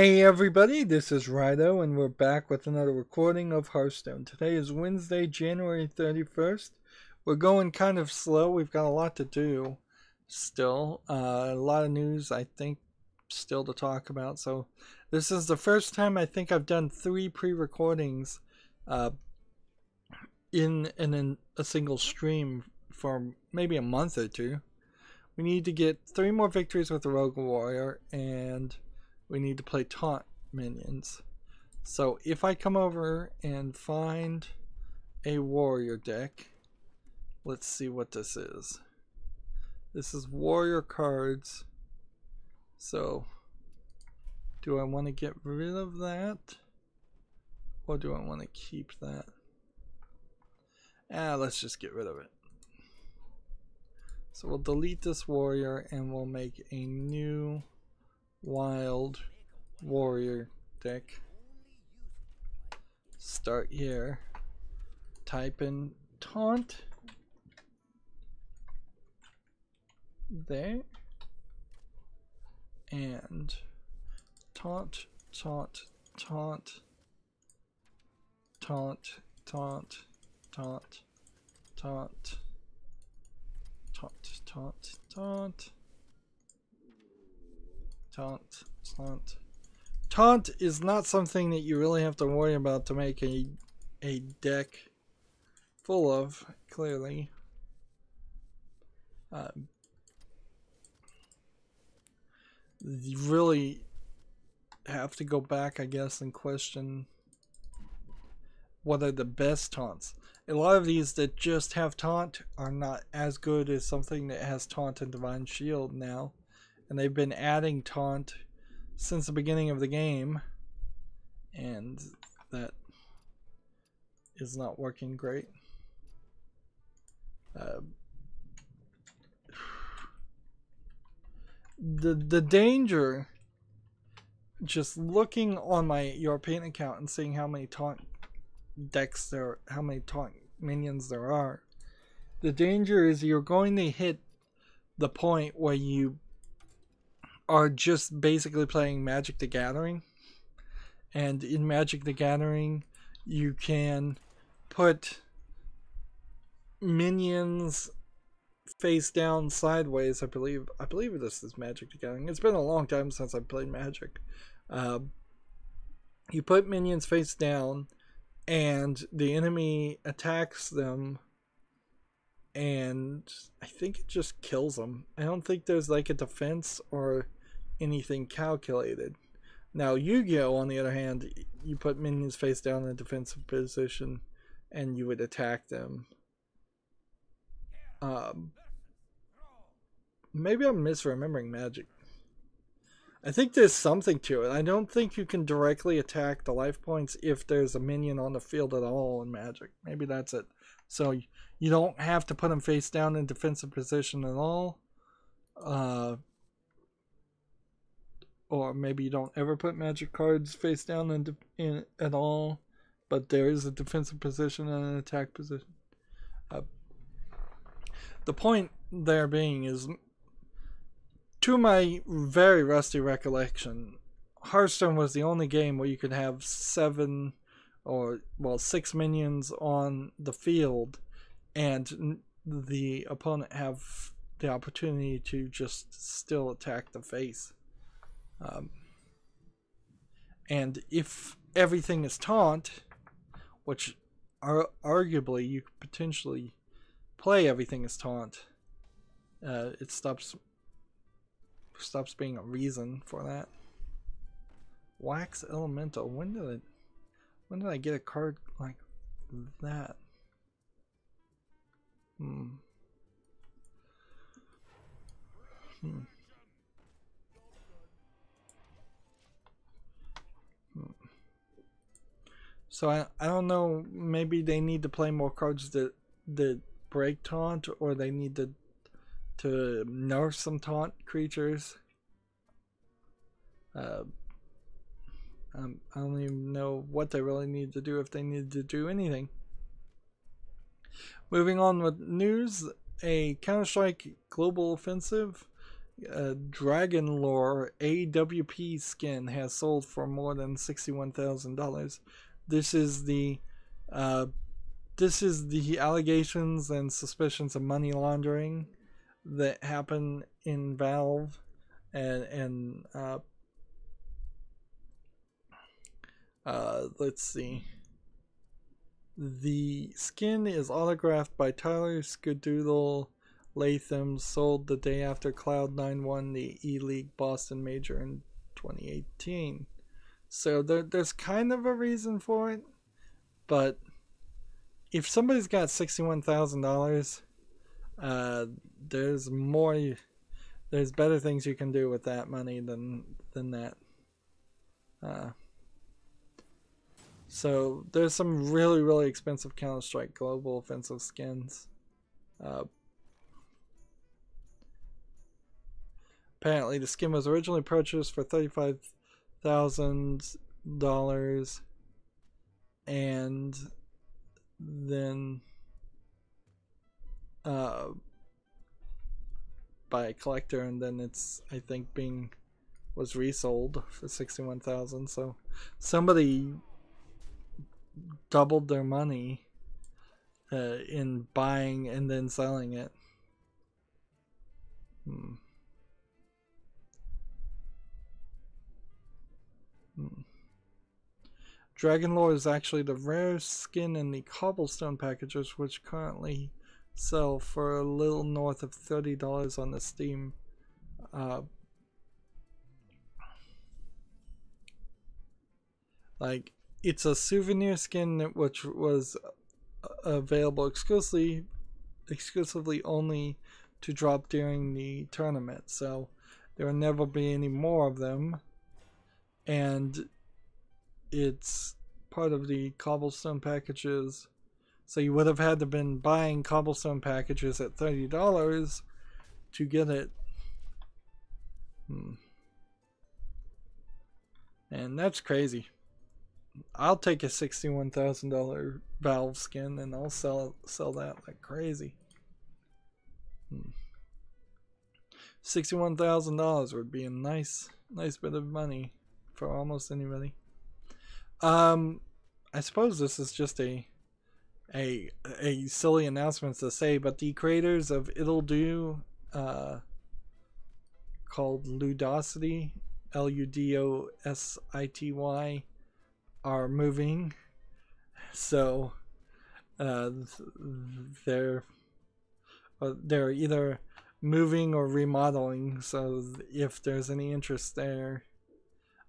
Hey everybody, this is Rydo and we're back with another recording of Hearthstone. Today is Wednesday, January 31st. We're going kind of slow. We've got a lot to do still. A lot of news, I think, still to talk about. So this is the first time I think I've done 3 pre-recordings in a single stream for maybe a month or two. We need to get 3 more victories with the Rogue Warrior, and we need to play taunt minions. So if I come over and find a warrior deck, let's see what this is. This is warrior cards. So do I want to get rid of that, or do I want to keep that? Let's just get rid of it. So we'll delete this warrior and we'll make a new wild warrior deck. Start here. Type in taunt. There. And taunt, taunt, taunt, taunt, taunt, taunt, taunt, taunt, taunt, taunt. Taunt. Taunt is not something that you really have to worry about to make a deck full of, clearly. You really have to go back, I guess, and question what are the best taunts. A lot of these that just have taunt are not as good as something that has taunt and divine shield now. And they've been adding taunt since the beginning of the game, and that is not working great. The danger, just looking on my European account and seeing how many taunt decks there, how many taunt minions there are, the danger is you're going to hit the point where you are just basically playing Magic the Gathering, and in Magic the Gathering you can put minions face down sideways. I believe this is Magic the Gathering. It's been a long time since I've played Magic. You put minions face down and the enemy attacks them, and I think it just kills them. I don't think there's like a defense or anything calculated. Now Yu-Gi-Oh, on the other hand, you put minions face down in a defensive position and you would attack them. Maybe I'm misremembering Magic. I think there's something to it. I don't think you can directly attack the life points if there's a minion on the field at all in Magic. Maybe that's it. So you don't have to put them face down in defensive position at all. Or maybe you don't ever put Magic cards face down in at all, but there is a defensive position and an attack position. The point there being is, to my very rusty recollection, Hearthstone was the only game where you could have 6 minions on the field and the opponent have the opportunity to just still attack the face. And if everything is taunt, which arguably you could potentially play everything as taunt, it stops being a reason for that. Wax Elemental. When did I get a card like that? So I don't know, maybe they need to play more cards that break taunt, or they need to nerf some taunt creatures. I don't even know what they really need to do, if they need to do anything. Moving on with news, a Counter-Strike global offensive Dragon Lore AWP skin has sold for more than $61,000. This is the allegations and suspicions of money laundering that happen in Valve, and let's see. The skin is autographed by Tyler Skadoodle Latham, sold the day after Cloud9 won the E-League Boston Major in 2018. So there's kind of a reason for it, but if somebody's got $61,000, there's better things you can do with that money than that. So there's some really, really expensive Counter-Strike Global Offensive skins. Apparently the skin was originally purchased for $35,000 and then by a collector, and then it's, I think, was resold for $61,000. So somebody doubled their money in buying and then selling it. Dragon Lore is actually the rarest skin in the Cobblestone packages, which currently sell for a little north of $30 on the Steam. Like, it's a souvenir skin which was available exclusively only to drop during the tournament, so there will never be any more of them, and it's part of the Cobblestone packages, so you would have had to been buying Cobblestone packages at $30 to get it. And that's crazy. I'll take a $61,000 Valve skin and I'll sell that like crazy. $61,000 would be a nice bit of money for almost anybody. I suppose this is just a silly announcement to say, but the creators of It'll Do, called Ludosity, Ludosity, are moving. So they're either moving or remodeling, so if there's any interest there,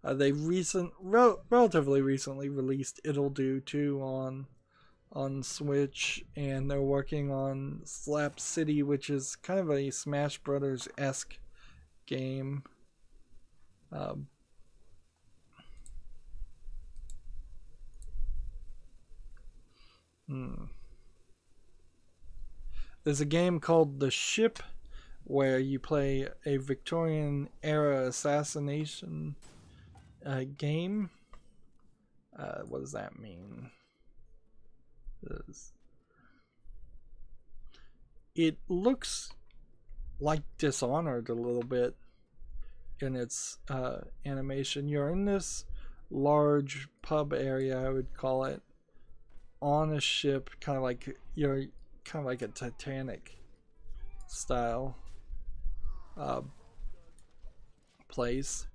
they relatively recently released It'll Do 2 on Switch, and they're working on Slap City, which is kind of a Smash Brothers-esque game. There's a game called The Ship where you play a Victorian era assassination game. What does that mean? It looks like Dishonored a little bit in its animation. You're in this large pub area, I would call it, on a ship, kind of like a Titanic style place.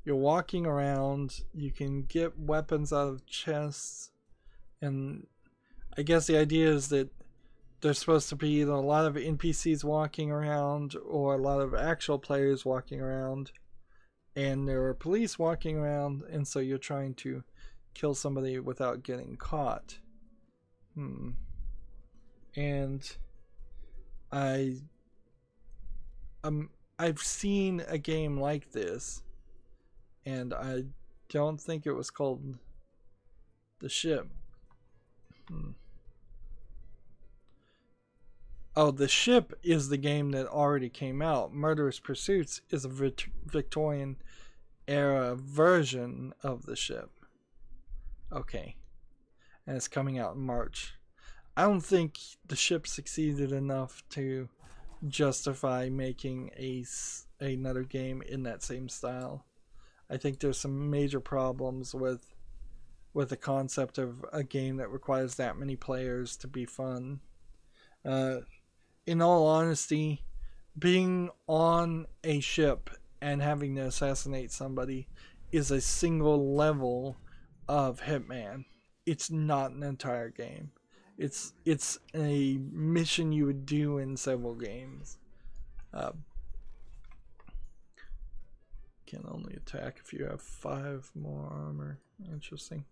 You're walking around, you can get weapons out of chests, and I guess the idea is that there's supposed to be either a lot of NPCs walking around or a lot of actual players walking around, and there are police walking around, and so you're trying to kill somebody without getting caught. And I've seen a game like this, and I don't think it was called The Ship. Oh, The Ship is the game that already came out. Murderous Pursuits is a Victorian era version of The Ship. Okay. And it's coming out in March. I don't think The Ship succeeded enough to justify making another game in that same style. I think there's some major problems with the concept of a game that requires that many players to be fun. In all honesty, being on a ship and having to assassinate somebody is a single level of Hitman. It's not an entire game. It's a mission you would do in several games. Can only attack if you have 5 more armor. Interesting.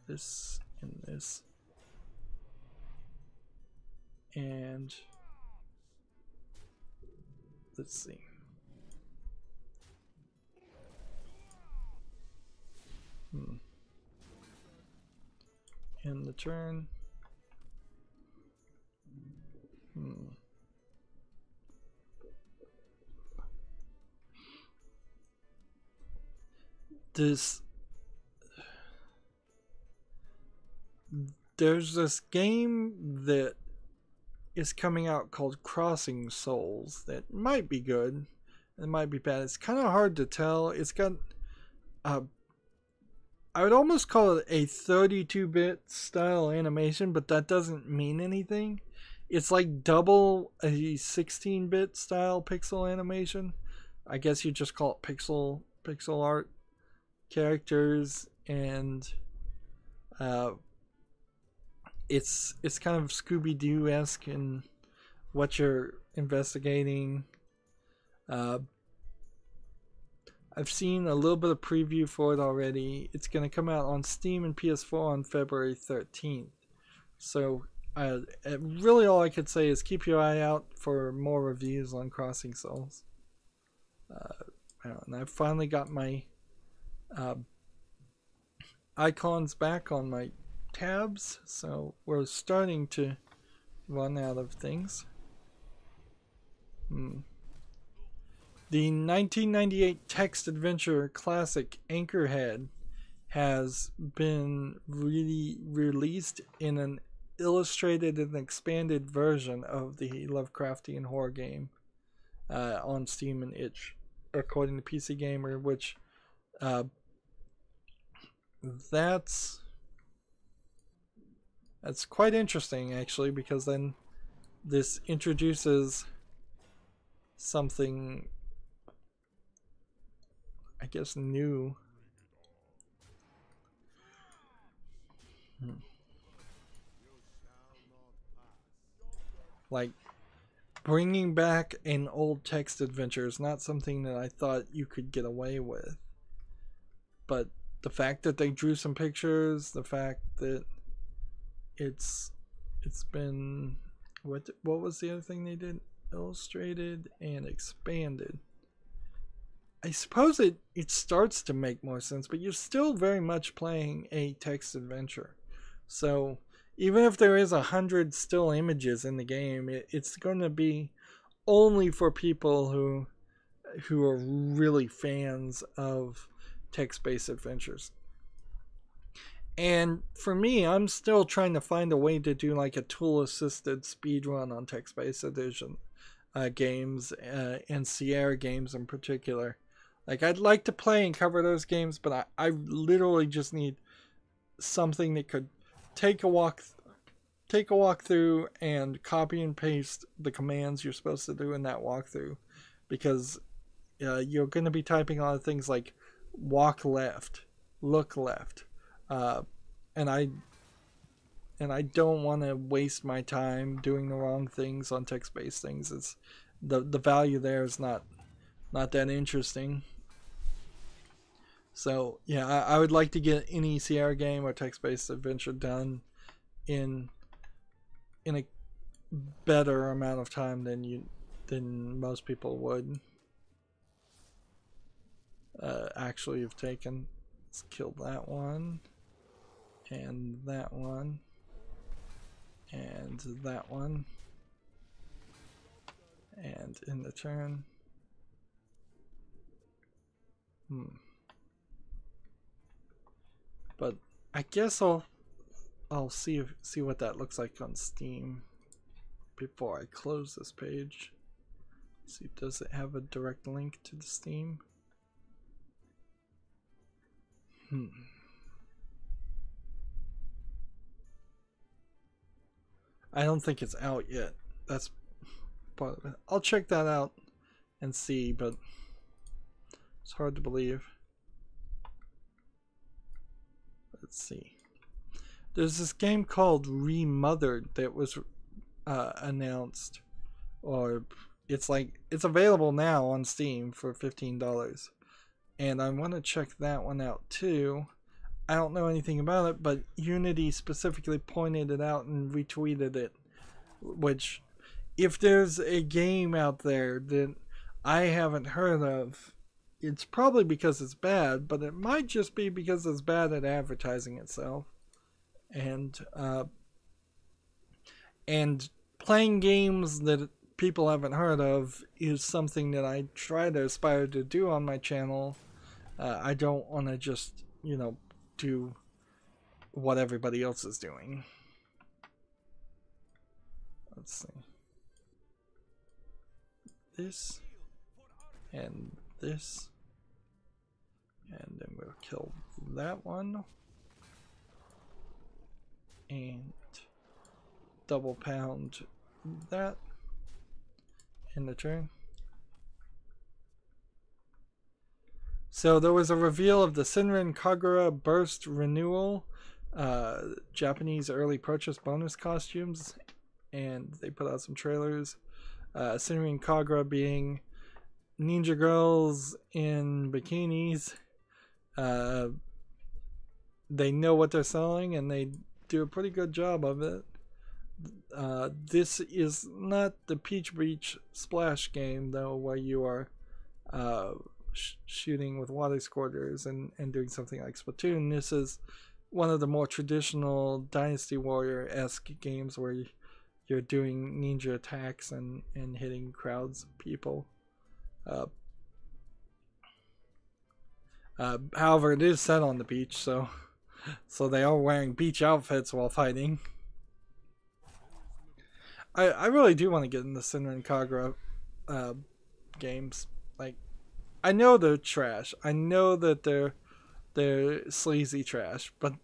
This and this. And let's see. End the turn. There's this game that is coming out called Crossing Souls that might be good. It might be bad. It's kind of hard to tell. It's got I would almost call it a 32-bit style animation, but that doesn't mean anything. It's like double a 16-bit style pixel animation. I guess you just call it pixel art characters, and it's kind of Scooby-Doo-esque in what you're investigating. I've seen a little bit of preview for it already. It's going to come out on Steam and PS4 on February 13th. So really all I could say is keep your eye out for more reviews on Crossing Souls. And I've finally got my icons back on my tabs, so we're starting to run out of things. The 1998 text adventure classic Anchorhead has been released in an illustrated and expanded version of the Lovecraftian horror game on Steam and itch, according to PC Gamer, which that's quite interesting actually, because then this introduces something, I guess, new. Like, bringing back an old text adventure is not something that I thought you could get away with. But the fact that they drew some pictures, the fact that it's been, what was the other thing they did? Illustrated and expanded. I suppose it starts to make more sense, but you're still very much playing a text adventure. So even if there is 100 still images in the game, it's going to be only for people who are really fans of text-based adventures. And for me, I'm still trying to find a way to do like a tool-assisted speedrun on text-based edition games, and Sierra games in particular. Like, I'd like to play and cover those games, but I literally just need something that could take a walk through and copy and paste the commands you're supposed to do in that walkthrough, because you're going to be typing a lot of things like walk left, look left, and I don't want to waste my time doing the wrong things on text-based things. It's the value there is not that interesting. So yeah, I would like to get any Sierra game or text-based adventure done in a better amount of time than most people would actually have taken. Let's kill that one, and that one, and that one, and in the turn. But I guess I'll see what that looks like on Steam. before I close this page. See, does it have a direct link to the Steam? I don't think it's out yet. That's part of it. I'll check that out and see, but it's hard to believe. Let's see. There's this game called Remothered that was announced, or it's available now on Steam for $15, and I want to check that one out too. I don't know anything about it, but Unity specifically pointed it out and retweeted it, which, if there's a game out there that I haven't heard of, it's probably because it's bad, but it might just be because it's bad at advertising itself. And playing games that people haven't heard of is something that I try to aspire to do on my channel. I don't want to just, you know, do what everybody else is doing. Let's see. This and this, and then we'll kill that one and double pound that in the turn. So there was a reveal of the Senran Kagura Burst Renewal, Japanese early purchase bonus costumes, and they put out some trailers. Senran Kagura being ninja girls in bikinis. They know what they're selling and they do a pretty good job of it. This is not the Peach Beach Splash game though, where you are shooting with water squirters and doing something like Splatoon. This is one of the more traditional Dynasty Warrior-esque games where you're doing ninja attacks and hitting crowds of people. However, it is set on the beach, so they are wearing beach outfits while fighting. I really do want to get into Senran Kagura games. Like, I know they're trash. I know that they're sleazy trash, but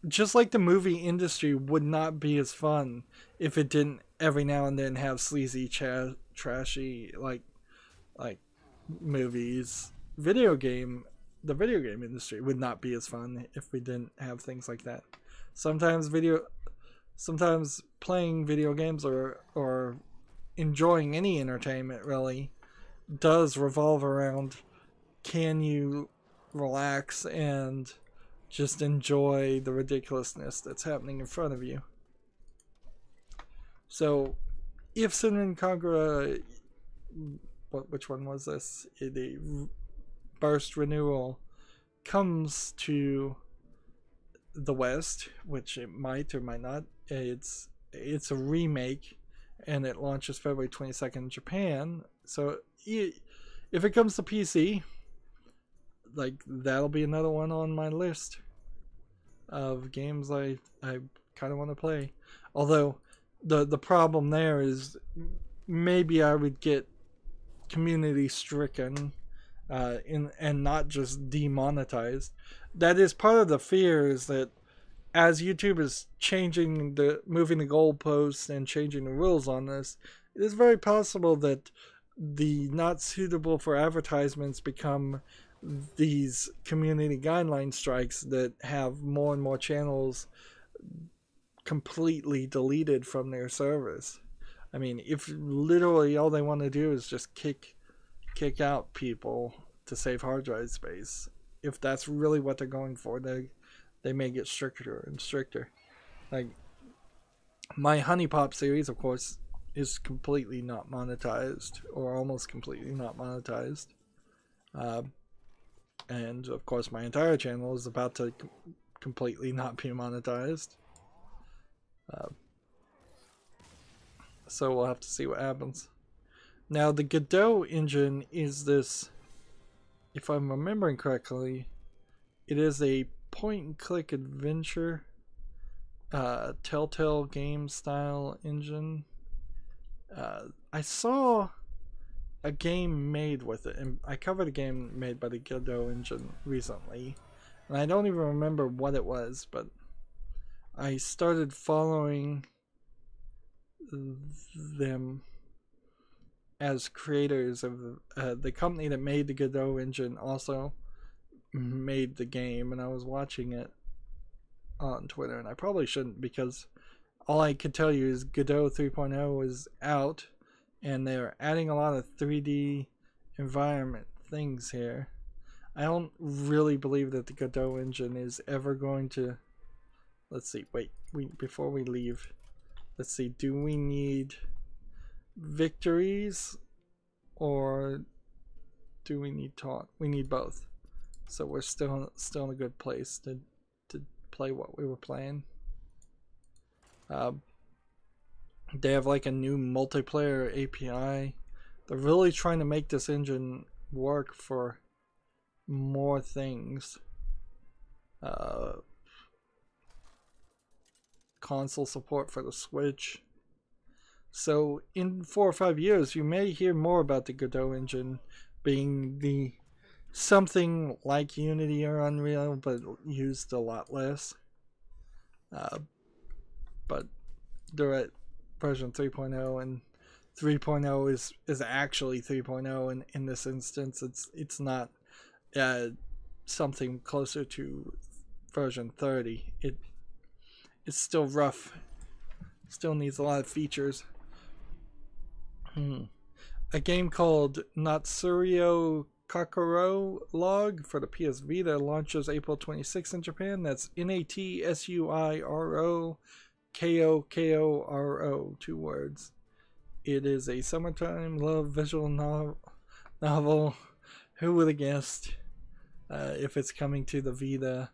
just like the movie industry would not be as fun if it didn't every now and then have sleazy, trashy like movies. The video game industry would not be as fun if we didn't have things like that. Sometimes playing video games or enjoying any entertainment really does revolve around, can you relax and just enjoy the ridiculousness that's happening in front of you. So if Senran Kagura, which one was this? The Burst Renewal comes to the West, which it might or might not. It's a remake and it launches February 22nd in Japan. So if it comes to PC, like, that'll be another one on my list of games I kind of want to play. Although the problem there is maybe I would get community stricken and not just demonetized. That is part of the fear, is that as YouTube is moving the goalposts and changing the rules on this, it is very possible that the not suitable for advertisements become these community guideline strikes that have more and more channels completely deleted from their service. I mean, if literally all they want to do is just kick out people to save hard drive space, if that's really what they're going for, they may get stricter and stricter. Like, my Honey Pop series, of course, is completely not monetized, or almost completely not monetized. And of course my entire channel is about to completely not be monetized. So we'll have to see what happens. Now the Godot engine is this, if I'm remembering correctly, it is a point and click adventure Telltale game style engine. I saw a game made with it, and I covered a game made by the Godot engine recently, and I don't even remember what it was, but I started following them as creators of the company that made the Godot engine also made the game, and I was watching it on Twitter, and I probably shouldn't, because all I can tell you is Godot 3.0 is out, and they're adding a lot of 3D environment things here. I don't really believe that the Godot engine is ever going to... Let's see, wait, before we leave, let's see, do we need victories or do we need taunt? We need both. So we're still in a good place to play what we were playing. They have like a new multiplayer API. They're really trying to make this engine work for more things. Console support for the Switch. So in 4 or 5 years, you may hear more about the Godot engine being the something like Unity or Unreal, but used a lot less. But they're at version 3.0, and 3.0 is actually 3.0 in this instance. It's not something closer to version 30. It's still rough. Still needs a lot of features. A game called Natsurio Kakuro Log for the PS Vita launches April 26th in Japan. That's Natsuiro Kokoro, 2 words. It is a summertime love visual novel. Who would have guessed if it's coming to the Vita?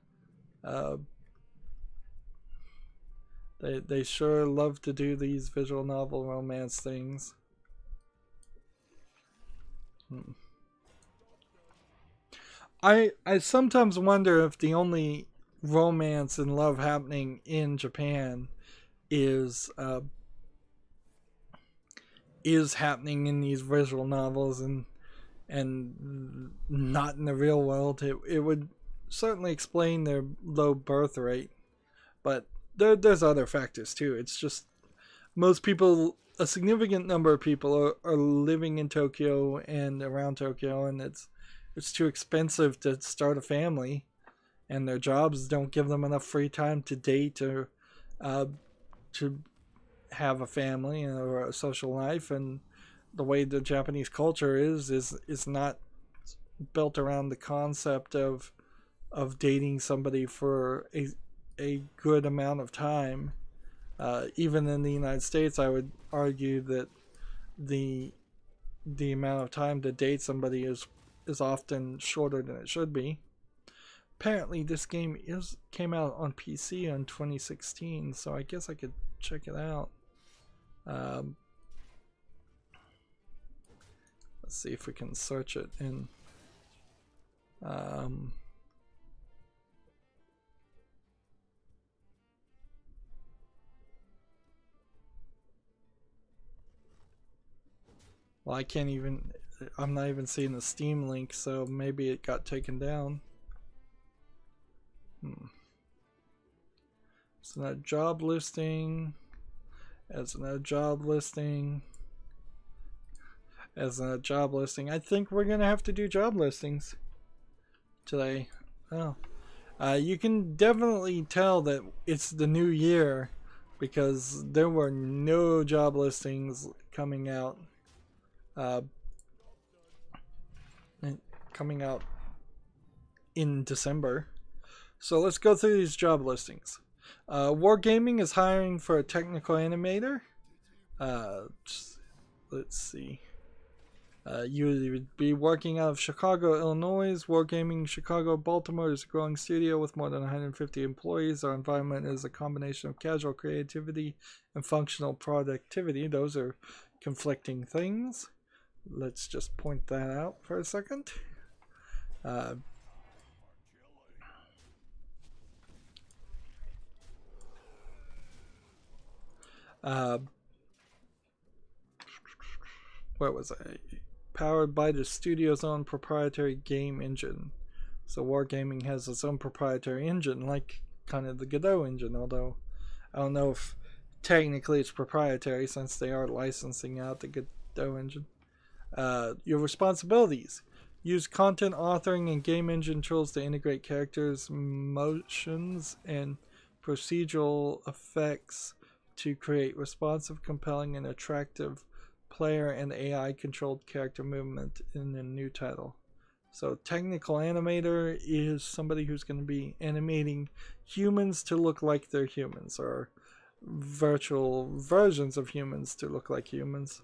They sure love to do these visual novel romance things. I sometimes wonder if the only romance and love happening in Japan is happening in these visual novels and not in the real world. It would certainly explain their low birth rate, but there's other factors too. It's just most people, a significant number of people are living in Tokyo and around Tokyo, and it's too expensive to start a family, and their jobs don't give them enough free time to date or to have a family or a social life. And the way the Japanese culture is not built around the concept of dating somebody for a good amount of time. Even in the United States, I would argue that the amount of time to date somebody is often shorter than it should be. Apparently this game came out on PC in 2016, so I guess I could check it out. Let's see if we can search it in well, I'm not even seeing the Steam link, so maybe it got taken down. It's not a job listing. As a job listing. As a job listing. I think we're gonna have to do job listings today. Oh. You can definitely tell that it's the new year because there were no job listings coming out. In December. So let's go through these job listings. Wargaming is hiring for a technical animator. Let's see. You would be working out of Chicago, Illinois. Wargaming Chicago, Baltimore is a growing studio with more than 150 employees. Our environment is a combination of casual creativity and functional productivity. Those are conflicting things. Let's just point that out for a second. Uh, where was I? Powered by the studio's own proprietary game engine. So Wargaming has its own proprietary engine, like kind of the Godot engine, although I don't know if technically it's proprietary since they are licensing out the Godot engine. Your responsibilities. Use content authoring and game engine tools to integrate characters, motions, and procedural effects to create responsive, compelling, and attractive player and AI controlled character movement in a new title. So technical animator is somebody who's going to be animating humans to look like they're humans, or virtual versions of humans to look like humans.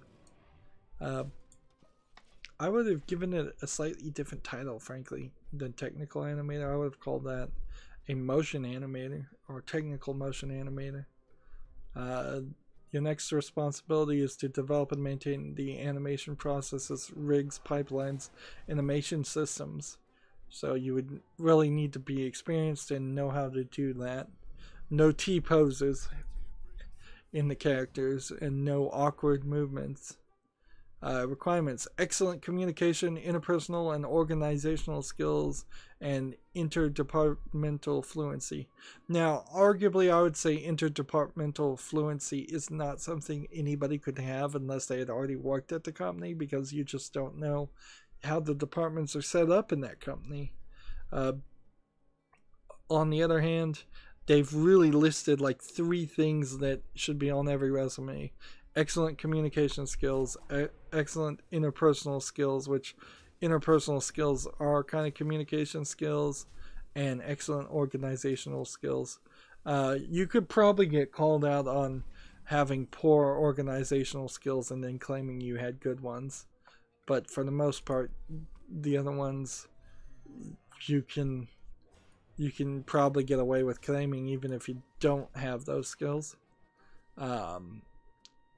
I would have given it a slightly different title, frankly, than technical animator. I would have called that a motion animator or technical motion animator. Your next responsibility is to develop and maintain the animation processes, rigs, pipelines, animation systems. So you would really need to be experienced and know how to do that. No T poses in the characters and no awkward movements. Requirements: excellent communication, interpersonal and organizational skills, and interdepartmental fluency. Now, arguably, I would say interdepartmental fluency is not something anybody could have unless they had already worked at the company, because you just don't know how the departments are set up in that company. On the other hand, they've really listed like 3 things that should be on every resume. Excellent communication skills, excellent interpersonal skills, which interpersonal skills are kind of communication skills, and excellent organizational skills. You could probably get called out on having poor organizational skills and then claiming you had good ones. But for the most part, the other ones you can probably get away with claiming even if you don't have those skills.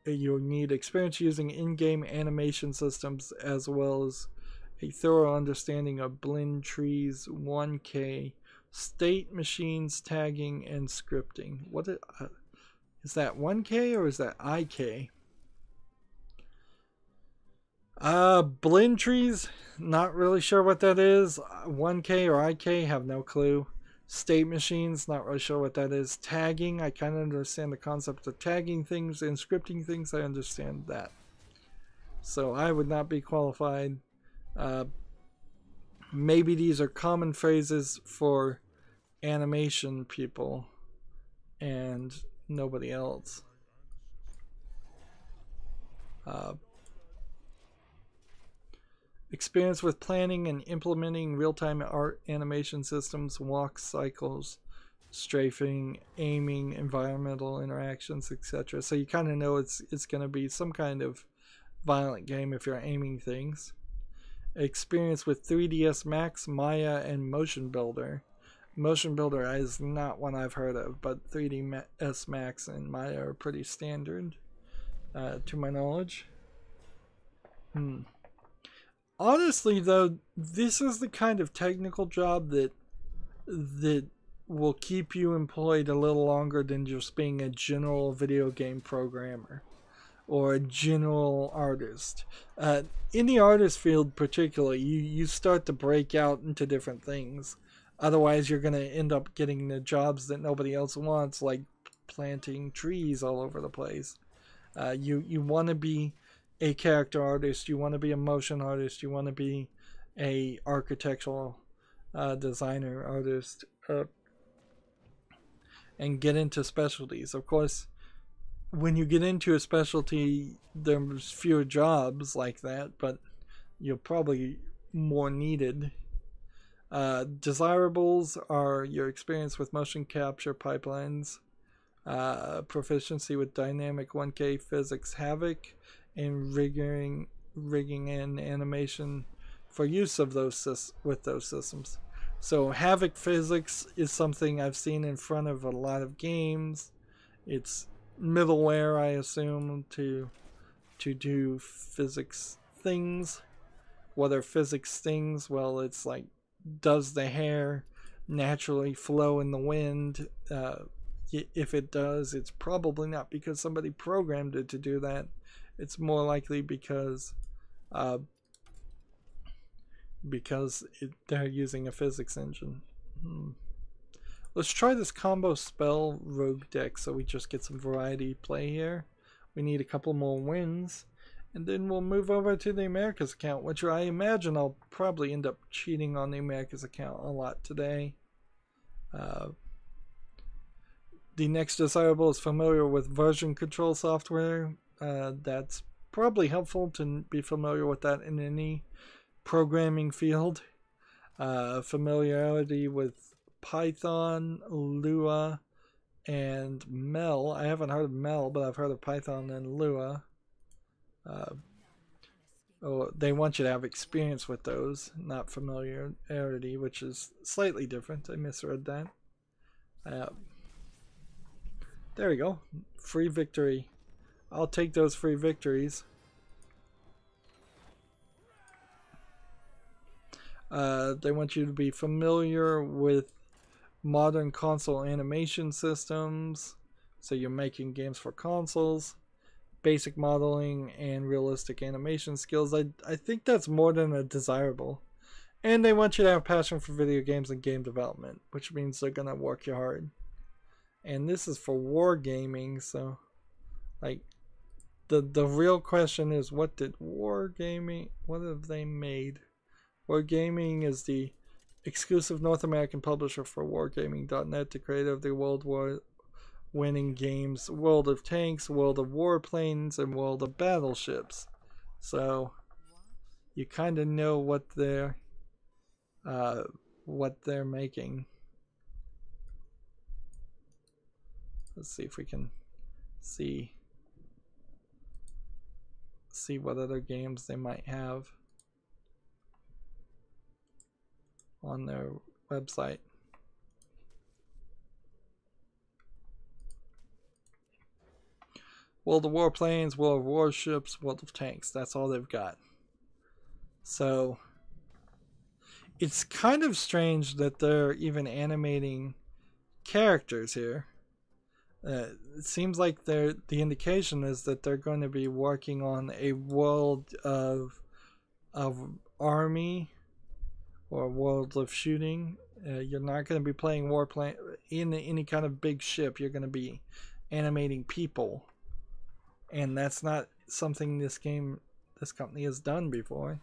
You'll need experience using in-game animation systems as well as a thorough understanding of blend trees, 1K, state machines, tagging, and scripting. What is that, 1K or is that IK? Blend trees, not really sure what that is. 1K or IK, have no clue. State machines, not really sure what that is. Tagging, I kind of understand the concept of tagging things, and scripting things, I understand that. So I would not be qualified. Maybe these are common phrases for animation people and nobody else. Experience with planning and implementing real-time art animation systems, walk cycles, strafing, aiming, environmental interactions, etc. So you kind of know it's going to be some kind of violent game if you're aiming things. Experience with 3ds Max, Maya, and Motion Builder. Motion Builder is not one I've heard of, but 3ds Max and Maya are pretty standard to my knowledge. Honestly, though, this is the kind of technical job that will keep you employed a little longer than just being a general video game programmer or a general artist. In the artist field particularly, you start to break out into different things. Otherwise, you're going to end up getting the jobs that nobody else wants, like planting trees all over the place. You want to be a character artist, you want to be a motion artist, you want to be a architectural designer artist, and get into specialties. Of course, when you get into a specialty, there's fewer jobs like that, but you're probably more needed. Desirables are your experience with motion capture pipelines, proficiency with dynamic 1K physics, Havoc, and rigging in animation for use of those with those systems. So Havoc physics is something I've seen in front of a lot of games. It's middleware, I assume, to do physics things. What are physics things? Well, it's like, does the hair naturally flow in the wind? if it does, it's probably not because somebody programmed it to do that. It's more likely because they're using a physics engine. Let's try this combo spell rogue deck so we just get some variety play here. We need a couple more wins, and then we'll move over to the Americas account, which I imagine I'll probably end up cheating on the Americas account a lot today. The next desirable is familiar with version control software. That's probably helpful to be familiar with that in any programming field. Familiarity with Python, Lua, and Mel. I haven't heard of Mel, but I've heard of Python and Lua. They want you to have experience with those, not familiarity, which is slightly different. I misread that. There we go. Free victory. I'll take those free victories. They want you to be familiar with modern console animation systems. So you're making games for consoles. Basic modeling and realistic animation skills. I think that's more than a desirable. And they want you to have passion for video games and game development, which means they're going to work you hard. And this is for wargaming, so like the real question is, what have they made? Wargaming is the exclusive North American publisher for wargaming.net, the creator of the World War winning games World of Tanks, World of Warplanes, and World of Battleships. So you kind of know what they're making. Let's see if we can see what other games they might have on their website. World of Warplanes, World of Warships, World of Tanks. That's all they've got. So it's kind of strange that they're even animating characters here. It seems like the indication is that they're going to be working on a world of army or a world of shooting. You're not going to be playing warplane in any kind of big ship. You're going to be animating people, and that's not something this company has done before.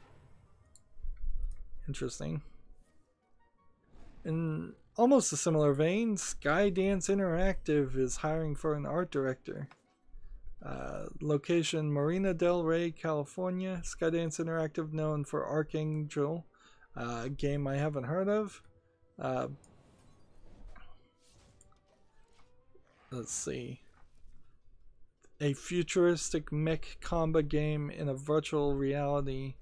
Interesting. In almost a similar vein, Skydance Interactive is hiring for an art director. Location Marina del Rey, California. Skydance Interactive, known for Archangel, a game I haven't heard of. Let's see. A futuristic mech combat game in a virtual reality,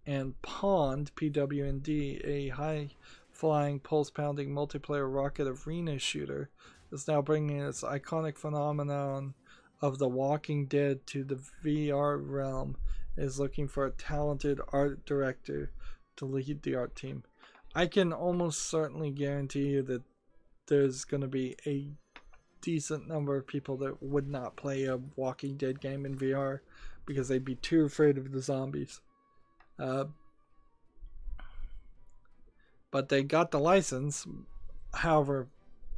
and Pond, PWND, a high-flying, pulse-pounding multiplayer rocket arena shooter, is now bringing its iconic phenomenon of The Walking Dead to the VR realm. It is looking for a talented art director to lead the art team. I can almost certainly guarantee you that there's going to be a decent number of people that would not play a Walking Dead game in VR because they'd be too afraid of the zombies. But they got the license. However,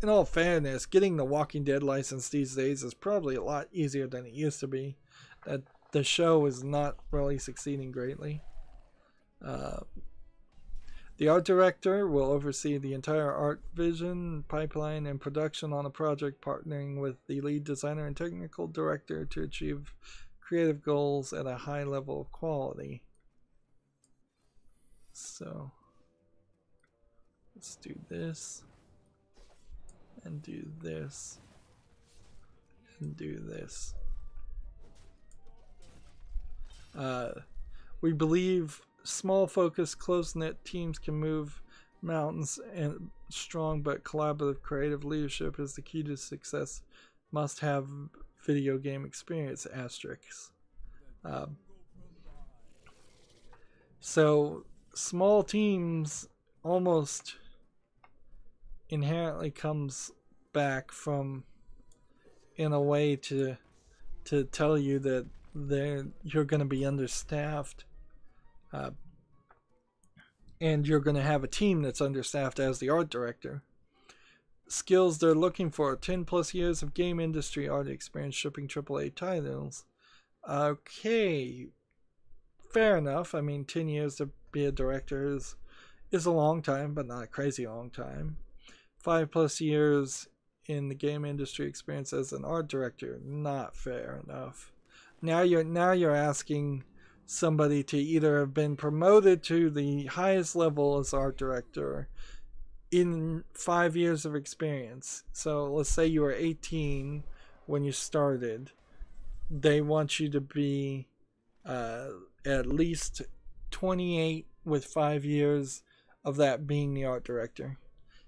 in all fairness, getting the Walking Dead license these days is probably a lot easier than it used to be. The show is not really succeeding greatly. The art director will oversee the entire art vision, pipeline, and production on a project, partnering with the lead designer and technical director to achieve creative goals at a high level of quality. So let's do this, and do this, and do this. We believe small, focused, close-knit teams can move mountains, and strong but collaborative creative leadership is the key to success. Must have video game experience, asterisks. So small teams almost inherently comes back from in a way to tell you that you're going to be understaffed, and you're going to have a team that's understaffed as the art director. Skills they're looking for: 10 plus years of game industry art experience shipping AAA titles. Okay, fair enough. I mean, 10 years to be a director is a long time, but not a crazy long time. 5 plus years in the game industry experience as an art director, not fair enough. Now you're asking somebody to either have been promoted to the highest level as art director in 5 years of experience. So let's say you were 18 when you started. They want you to be at least 28 with 5 years of that being the art director.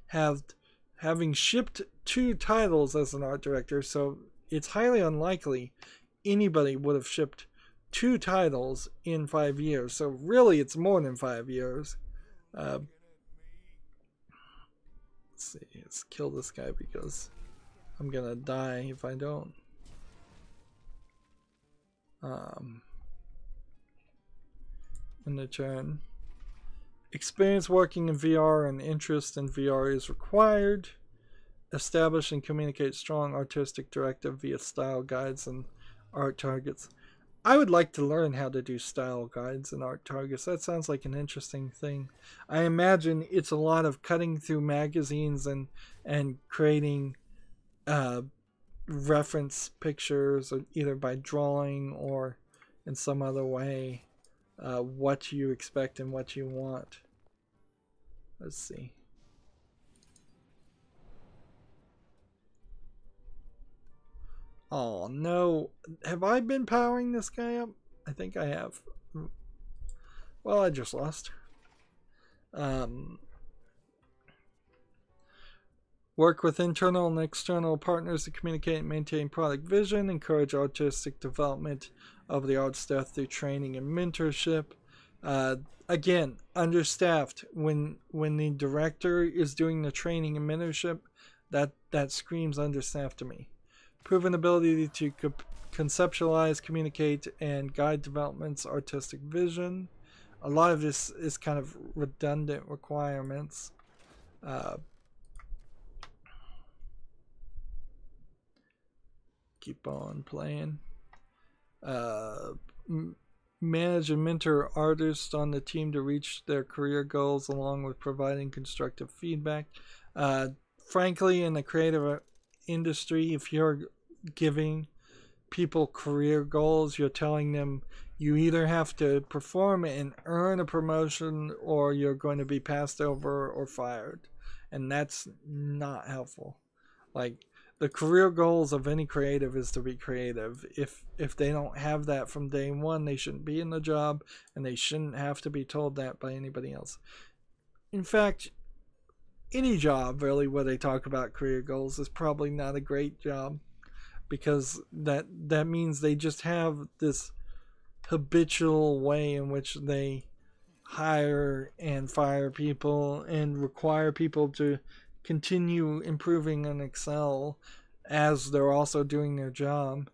Having shipped 2 titles as an art director, so it's highly unlikely anybody would have shipped 2 titles in 5 years. So really it's more than 5 years. Let's see, let's kill this guy because I'm gonna die if I don't. In the turn. Experience working in VR and interest in VR is required. Establish and communicate strong artistic directive via style guides and art targets. I would like to learn how to do style guides and art targets. That sounds like an interesting thing. I imagine it's a lot of cutting through magazines and creating reference pictures, either by drawing or in some other way, what you expect and what you want. Let's see. Oh no, have I been powering this guy up? I think I have. Well, I just lost. Work with internal and external partners to communicate and maintain product vision. Encourage artistic development of the art staff through training and mentorship. Again, understaffed. When the director is doing the training and mentorship, that screams understaffed to me. Proven ability to conceptualize, communicate, and guide development's artistic vision. A lot of this is kind of redundant requirements. Keep on playing. Manage and mentor artists on the team to reach their career goals along with providing constructive feedback. Frankly, in the creative industry, if you're giving people career goals, you're telling them you either have to perform and earn a promotion or you're going to be passed over or fired, and that's not helpful. Like, the career goals of any creative is to be creative. If they don't have that from day one, they shouldn't be in the job, and they shouldn't have to be told that by anybody else. In fact, any job really where they talk about career goals is probably not a great job, because that means they just have this habitual way in which they hire and fire people and require people to continue improving and excel as they're also doing their job,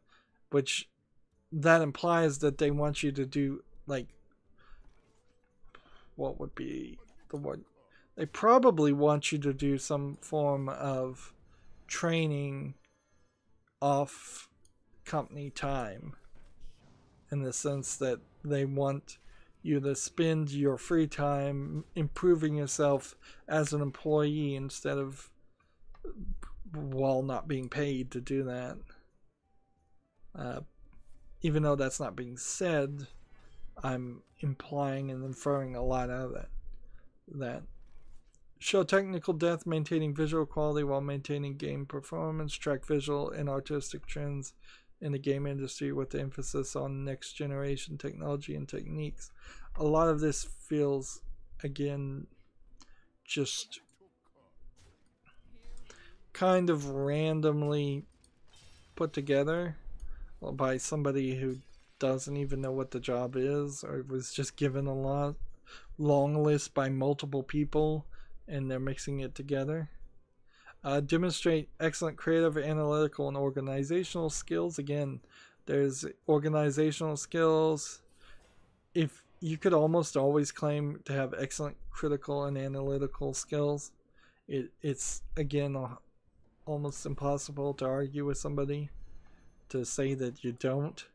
which that implies that they want you to do, like, what would be the word? They probably want you to do some form of training off company time, in the sense that they want you to spend your free time improving yourself as an employee instead of while not being paid to do that. Even though that's not being said, I'm implying and inferring a lot out of that. Show technical depth, maintaining visual quality while maintaining game performance. Track visual and artistic trends in the game industry with the emphasis on next generation technology and techniques. A lot of this feels, again, just kind of randomly put together by somebody who doesn't even know what the job is, or was just given a long list by multiple people and they're mixing it together. Demonstrate excellent creative, analytical, and organizational skills. Again, there's organizational skills. If you could almost always claim to have excellent critical and analytical skills, it's again almost impossible to argue with somebody to say that you don't.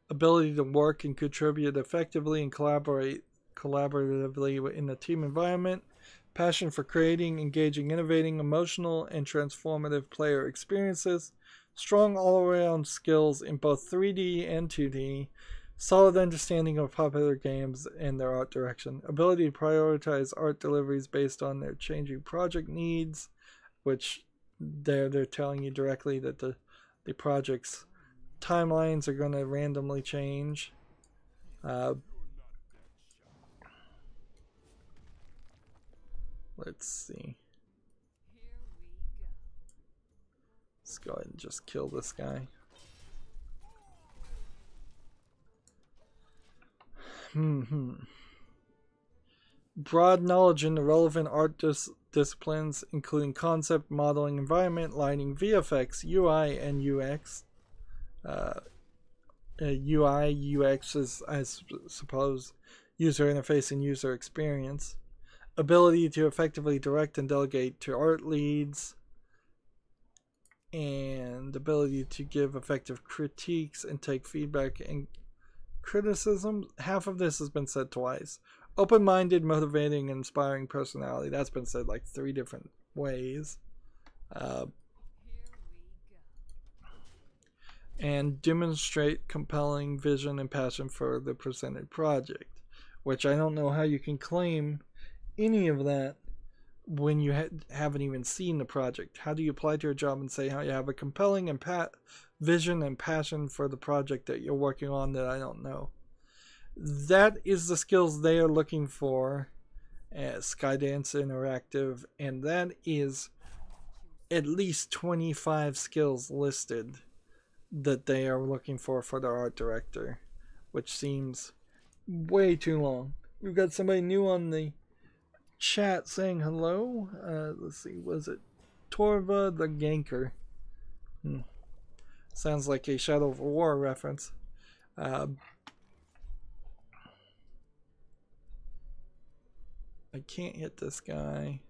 Ability to work and contribute effectively and collaborate collaboratively in a team environment. Passion for creating, engaging, innovating, emotional, and transformative player experiences. Strong all-around skills in both 3D and 2D. Solid understanding of popular games and their art direction. Ability to prioritize art deliveries based on their changing project needs, which they're telling you directly that the project's timelines are going to randomly change. Let's see. Let's go ahead and just kill this guy. Broad knowledge in the relevant art disciplines, including concept, modeling, environment, lighting, VFX, UI, and UX. UI, UX is, I suppose, user interface and user experience. Ability to effectively direct and delegate to art leads. And ability to give effective critiques and take feedback and criticism. Half of this has been said twice. Open-minded, motivating, and inspiring personality. That's been said like 3 different ways. And demonstrate compelling vision and passion for the presented project, which I don't know how you can claim any of that when you haven't even seen the project. How do you apply to your job and say how you have a compelling and vision and passion for the project that you're working on that I don't know? That is the skills they are looking for at Skydance Interactive, and that is at least 25 skills listed that they are looking for their art director, which seems way too long. We've got somebody new on the chat saying hello. Let's see, was it Torva the Ganker? Sounds like a Shadow of War reference. I can't hit this guy.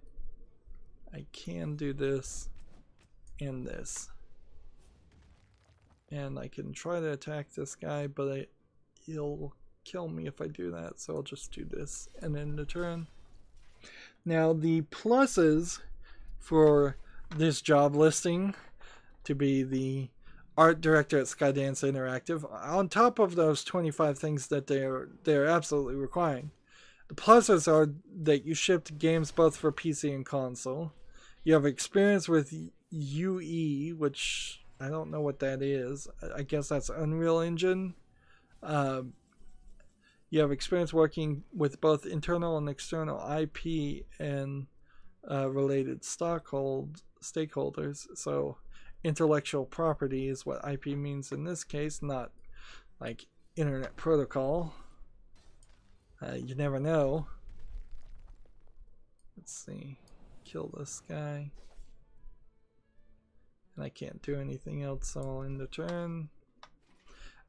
I can do this and this. And I can try to attack this guy, but he'll kill me if I do that. So I'll just do this and end the turn. Now the pluses for this job listing to be the art director at Skydance Interactive, on top of those 25 things that they're absolutely requiring, the pluses are that you shipped games both for PC and console. You have experience with UE, which I don't know what that is. I guess that's Unreal Engine. You have experience working with both internal and external IP and related stakeholders. So intellectual property is what IP means in this case, not like Internet Protocol. You never know. Let's see. Kill this guy. And I can't do anything else, so I'll end the turn.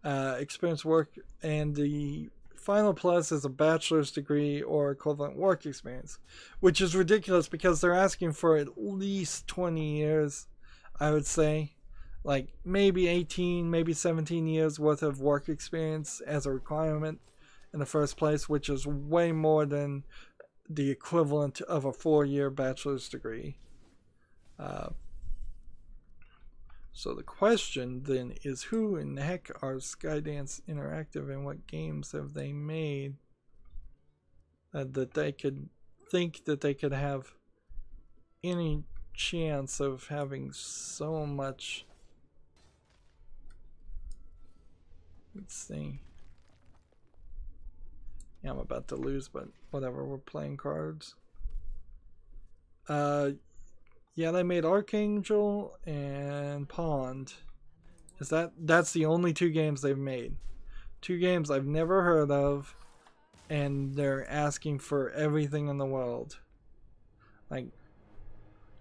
Experience work, and the final plus is a bachelor's degree or equivalent work experience, which is ridiculous because they're asking for at least 20 years, I would say. Like maybe 18, maybe 17 years worth of work experience as a requirement in the first place, which is way more than the equivalent of a 4-year bachelor's degree. So the question then is, who in the heck are Skydance Interactive and what games have they made that they could think that they could have any chance of having so much? Let's see. Yeah, I'm about to lose, but whatever, we're playing cards. Yeah, they made Archangel and Pond. That's the only 2 games they've made. 2 games I've never heard of. and they're asking for everything in the world. Like,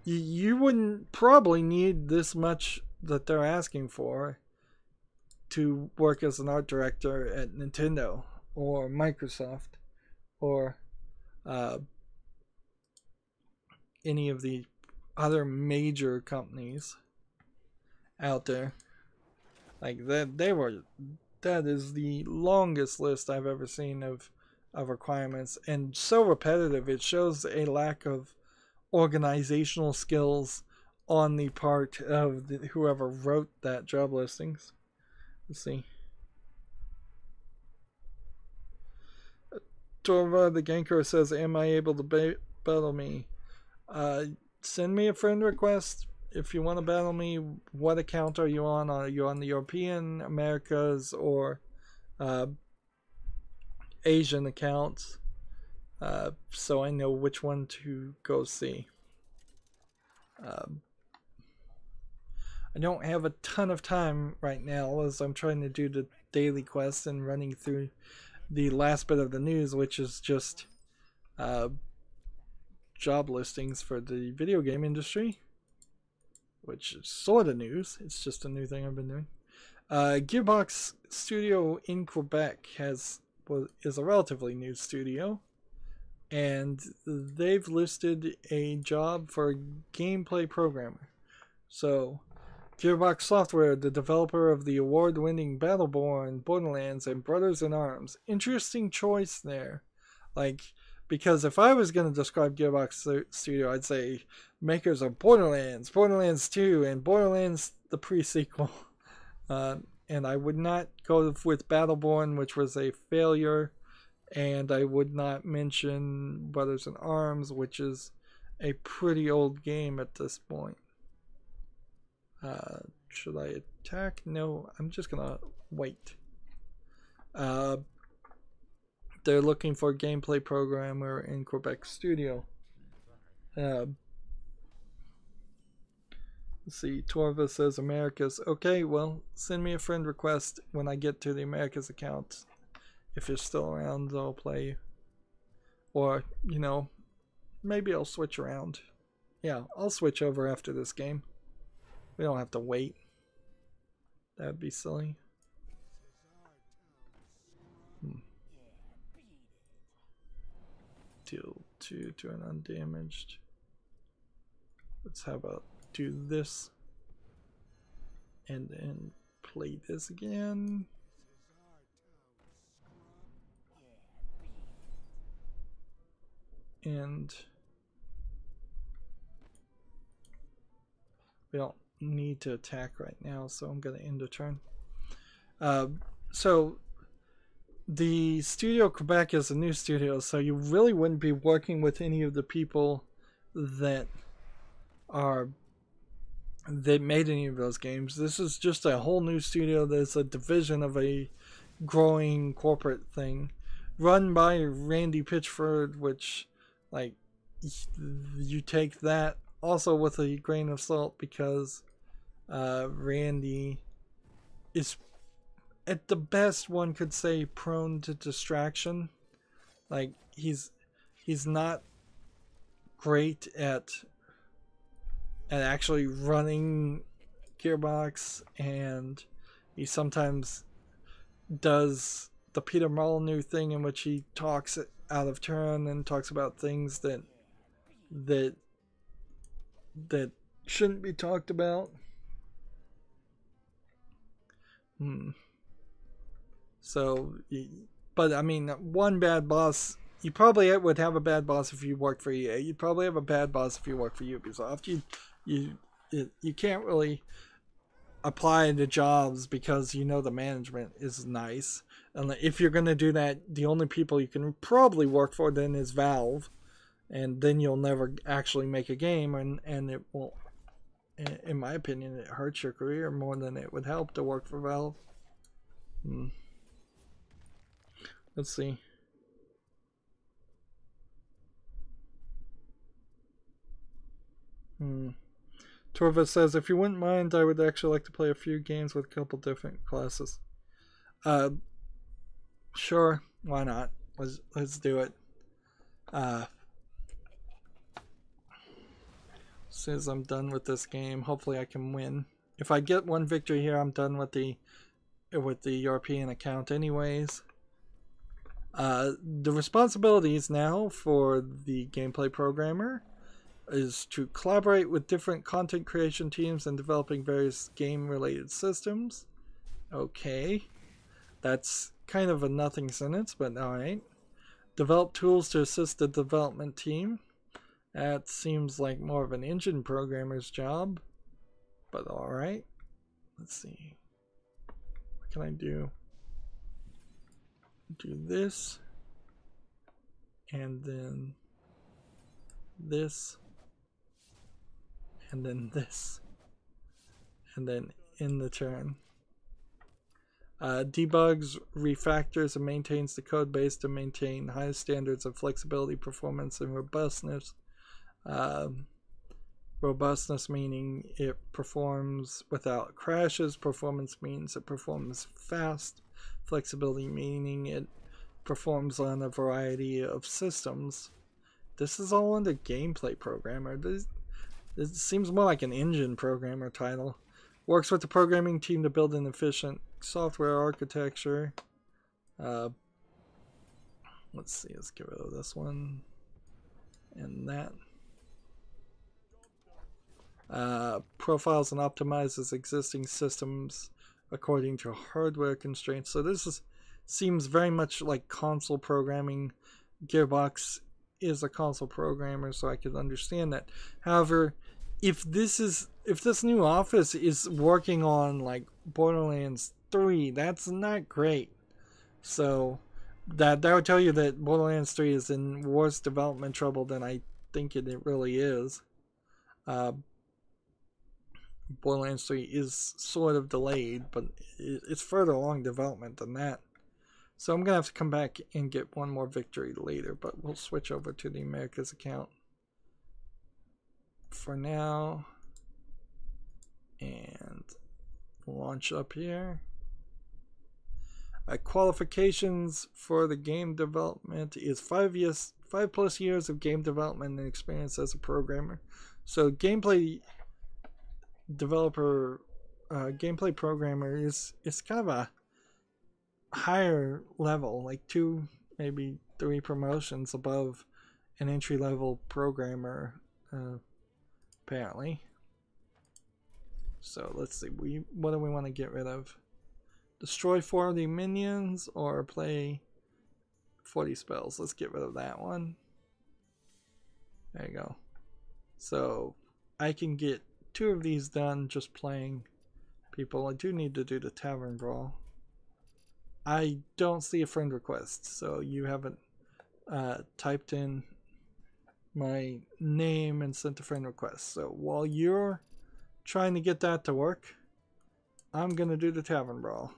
you wouldn't probably need this much that they're asking for to work as an art director at Nintendo or Microsoft or any of the other major companies out there. Like that is the longest list I've ever seen of requirements, and so repetitive. It shows a lack of organizational skills on the part of whoever wrote that job listings. Let's see. Torva the Ganker says, am I able to battle me? Send me a friend request if you want to battle me. What account are you on? Are you on the European, Americas, or Asian accounts? So I know which one to go see. I don't have a ton of time right now as I'm trying to do the daily quests and running through the last bit of the news, which is just job listings for the video game industry, which is sort of news. It's just a new thing I've been doing. Gearbox Studio in Quebec is a relatively new studio, and they've listed a job for a gameplay programmer. So Gearbox Software, the developer of the award-winning Battleborn, Borderlands, and Brothers in Arms. Interesting choice there. Like, because if I was going to describe Gearbox Studio, I'd say makers of Borderlands, Borderlands 2, and Borderlands the pre-sequel. And I would not go with Battleborn, which was a failure. And I would not mention Brothers in Arms, which is a pretty old game at this point. Should I attack? No, I'm just gonna wait. They're looking for a gameplay programmer in Quebec Studio. Let's see, Torva says Americas. Okay, well, send me a friend request when I get to the Americas account. If you're still around, I'll play you. Or, you know, maybe I'll switch around. Yeah, I'll switch over after this game. We don't have to wait. That'd be silly. Deal 2 to an undamaged. Let's have a do this. And then play this again. And we don't need to attack right now, so I'm going to end a turn. So the Studio Quebec is a new studio, so you really wouldn't be working with any of the people that made any of those games. This is just a whole new studio that's a division of a growing corporate thing run by Randy Pitchford, which, like, you take that also with a grain of salt, because Randy is, at the best one could say, prone to distraction. Like, he's not great at actually running Gearbox, and he sometimes does the Peter Molyneux thing in which he talks out of turn and talks about things that shouldn't be talked about. So, but I mean, one bad boss, you probably would have a bad boss if you worked for EA. You'd probably have a bad boss if you worked for Ubisoft. You can't really apply to jobs because you know the management is nice. And if you're going to do that, the only people you can probably work for then is Valve. And then you'll never actually make a game, and it will, in my opinion, it hurts your career more than it would help to work for Valve. Let's see. Torva says, if you wouldn't mind, I would actually like to play a few games with a couple different classes. Sure, why not? Let's do it. As soon as I'm done with this game, hopefully I can win. If I get one victory here, I'm done with the European account anyways. The responsibilities now for the gameplay programmer is to collaborate with different content creation teams and developing various game-related systems. Okay. That's kind of a nothing sentence, but alright. Develop tools to assist the development team. That seems like more of an engine programmer's job, but alright. Let's see. What can I do? Do this, and then this, and then this, and then in the turn. Debugs, refactors, and maintains the code base to maintain high standards of flexibility, performance, and robustness. Robustness meaning it performs without crashes. Performance means it performs fast. Flexibility meaning it performs on a variety of systems. This is all under gameplay programmer. This seems more like an engine programmer title. Works with the programming team to build an efficient software architecture. Let's see, let's get rid of this one and that. Profiles and optimizes existing systems according to hardware constraints. So this seems very much like console programming. Gearbox is a console programmer, so I could understand that. However, if this new office is working on like Borderlands 3, that's not great. So that would tell you that Borderlands 3 is in worse development trouble than I think it really is. Borderlands 3 is sort of delayed, but it's further along development than that. So I'm going to have to come back and get one more victory later, but we'll switch over to the Americas account for now. And launch up here. Qualifications for the game development is 5+ years of game development and experience as a programmer. So gameplay developer, gameplay programmer is kind of a higher level, like 2, maybe 3 promotions above an entry-level programmer, apparently. So let's see, what do we want to get rid of? Destroy 40 minions or play 40 spells? Let's get rid of that one. There you go. So I can get 2 of these done just playing people. I do need to do the Tavern Brawl. I don't see a friend request, so you haven't typed in my name and sent a friend request. So while you're trying to get that to work, I'm going to do the Tavern Brawl.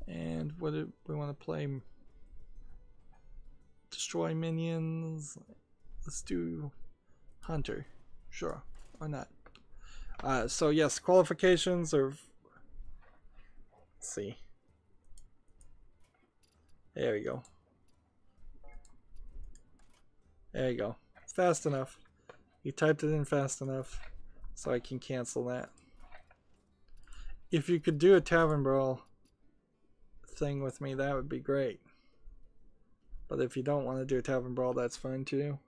And what do we want to play? Destroy minions. Let's do Hunter. Sure, why not? So yes, qualifications are... Let's see. There we go. There you go. Fast enough. You typed it in fast enough, so I can cancel that. If you could do a Tavern Brawl thing with me, that would be great. But if you don't want to do a Tavern Brawl, that's fine too.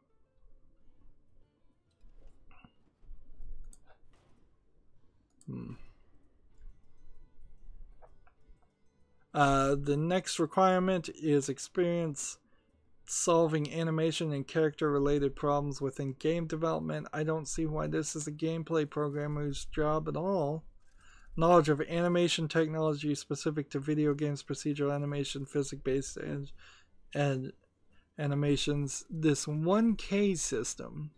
The next requirement is experience solving animation and character related problems within game development. I don't see why this is a gameplay programmer's job at all. Knowledge of animation technology specific to video games, procedural animation, physics-based and animations. This 1K system.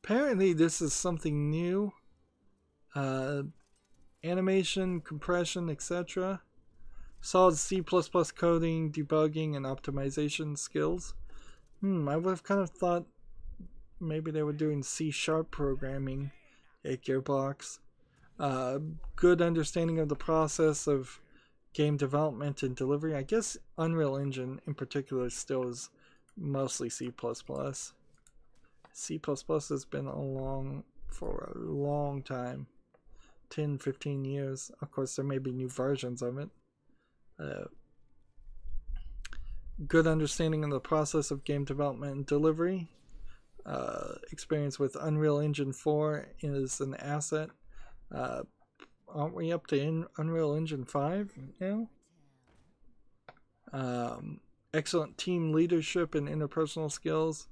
Apparently this is something new. Animation, compression, etc. Solid C++ coding, debugging, and optimization skills. I would have kind of thought maybe they were doing C# programming at Gearbox. Good understanding of the process of game development and delivery. I guess Unreal Engine in particular still is mostly C++. C++ has been for a long time, 10, 15 years. Of course, there may be new versions of it. Good understanding of the process of game development and delivery. Experience with Unreal Engine 4 is an asset. Aren't we up to Unreal Engine 5 now? Excellent team leadership and interpersonal skills.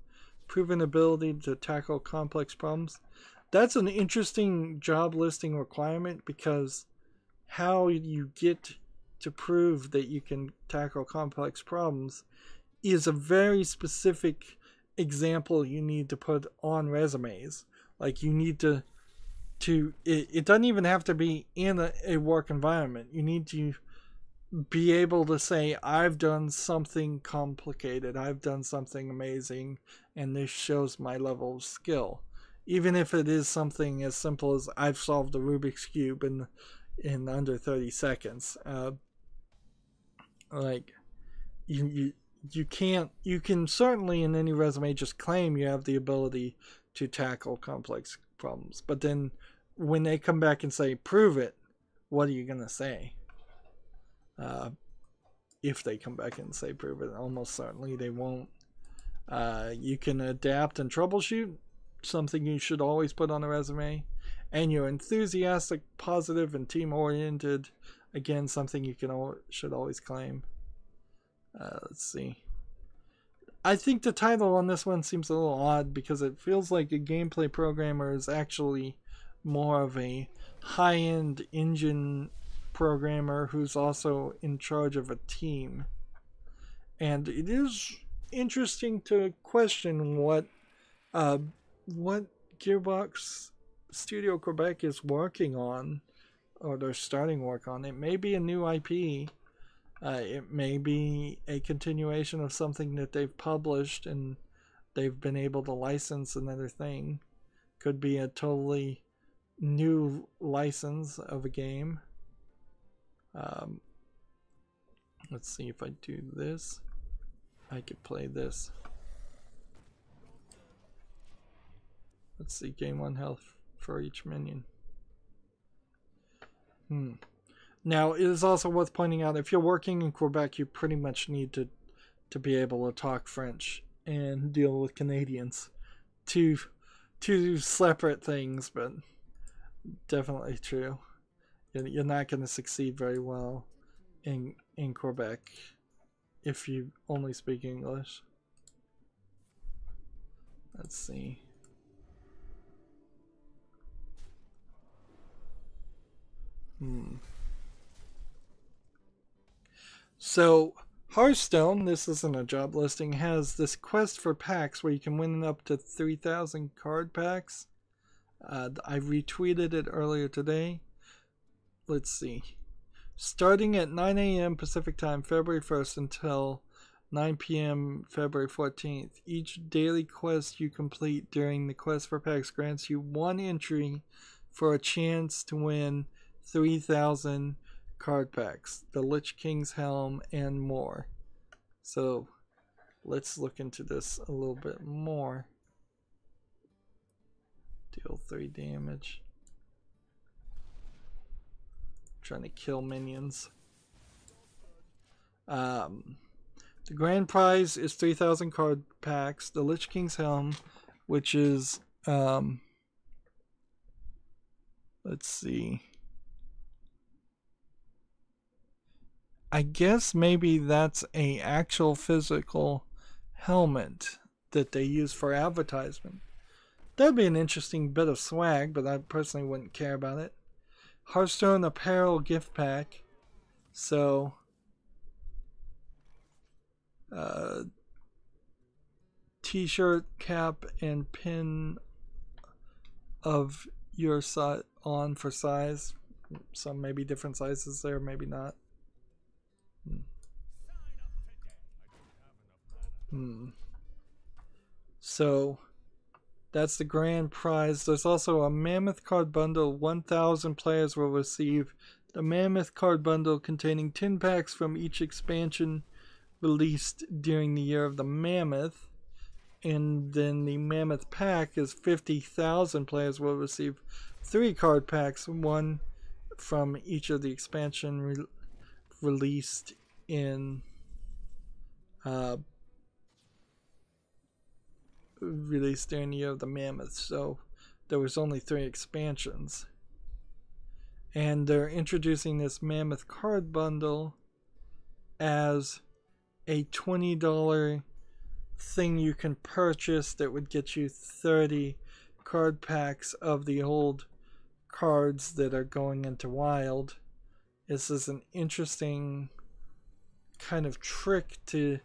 Proven ability to tackle complex problems. That's an interesting job listing requirement, because how you get to prove that you can tackle complex problems is a very specific example you need to put on resumes. Like, you need to it doesn't even have to be in a work environment. You need to be able to say, I've done something complicated, I've done something amazing, and this shows my level of skill. Even if it is something as simple as I've solved a Rubik's Cube in under 30 seconds. Like, you can certainly in any resume just claim you have the ability to tackle complex problems, but then when they come back and say prove it, what are you gonna say? If they come back and say prove it, almost certainly they won't. You can adapt and troubleshoot, something you should always put on a resume. And you're enthusiastic, positive, and team oriented, again, something you should always claim. Let's see. I think the title on this one seems a little odd, because it feels like a gameplay programmer is actually more of a high-end engine programmer who's also in charge of a team. And it is interesting to question what Gearbox Studio Quebec is working on, or they're starting work on. It may be a new IP. It may be a continuation of something that they've published and they've been able to license another thing. Could be a totally new license of a game. Let's see, if I do this, I could play this. Let's see, gain 1 health for each minion. Now, it is also worth pointing out, if you're working in Quebec, you pretty much need to be able to talk French and deal with Canadians. Two separate things, but definitely true. You're not going to succeed very well in Quebec if you only speak English. Let's see. So Hearthstone, this isn't a job listing, has this quest for packs where you can win up to 3,000 card packs. I retweeted it earlier today. Let's see. Starting at 9 a.m. Pacific Time, February 1st until 9 p.m. February 14th. Each daily quest you complete during the quest for packs grants you 1 entry for a chance to win 3,000 card packs, the Lich King's Helm, and more. So let's look into this a little bit more. Deal 3 damage. Trying to kill minions. The grand prize is 3,000 card packs, the Lich King's Helm, which is let's see. I guess maybe that's a actual physical helmet that they use for advertisement. That'd be an interesting bit of swag, but I personally wouldn't care about it. Hearthstone apparel gift pack. So t-shirt, cap, and pin of your size on for size. Some maybe different sizes there, maybe not. So that's the grand prize. There's also a mammoth card bundle. 1,000 players will receive The Mammoth card bundle containing 10 packs from each expansion released during the year of the Mammoth. And then the Mammoth pack is 50,000 players will receive 3 card packs, one from each of the expansion released in released during the year of the Mammoth. So there was only 3 expansions. And they're introducing this Mammoth card bundle as a $20 thing you can purchase that would get you 30 card packs of the old cards that are going into Wild. This is an interesting kind of trick to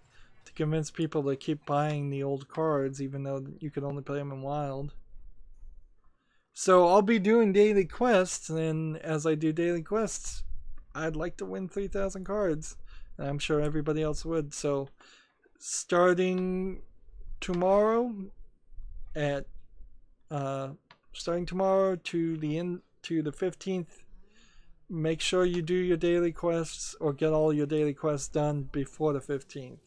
convince people to keep buying the old cards even though you can only play them in Wild. So I'll be doing daily quests, and as I do daily quests, I'd like to win 3,000 cards. And I'm sure everybody else would. So starting tomorrow to the 15th, make sure you do your daily quests or get all your daily quests done before the 15th.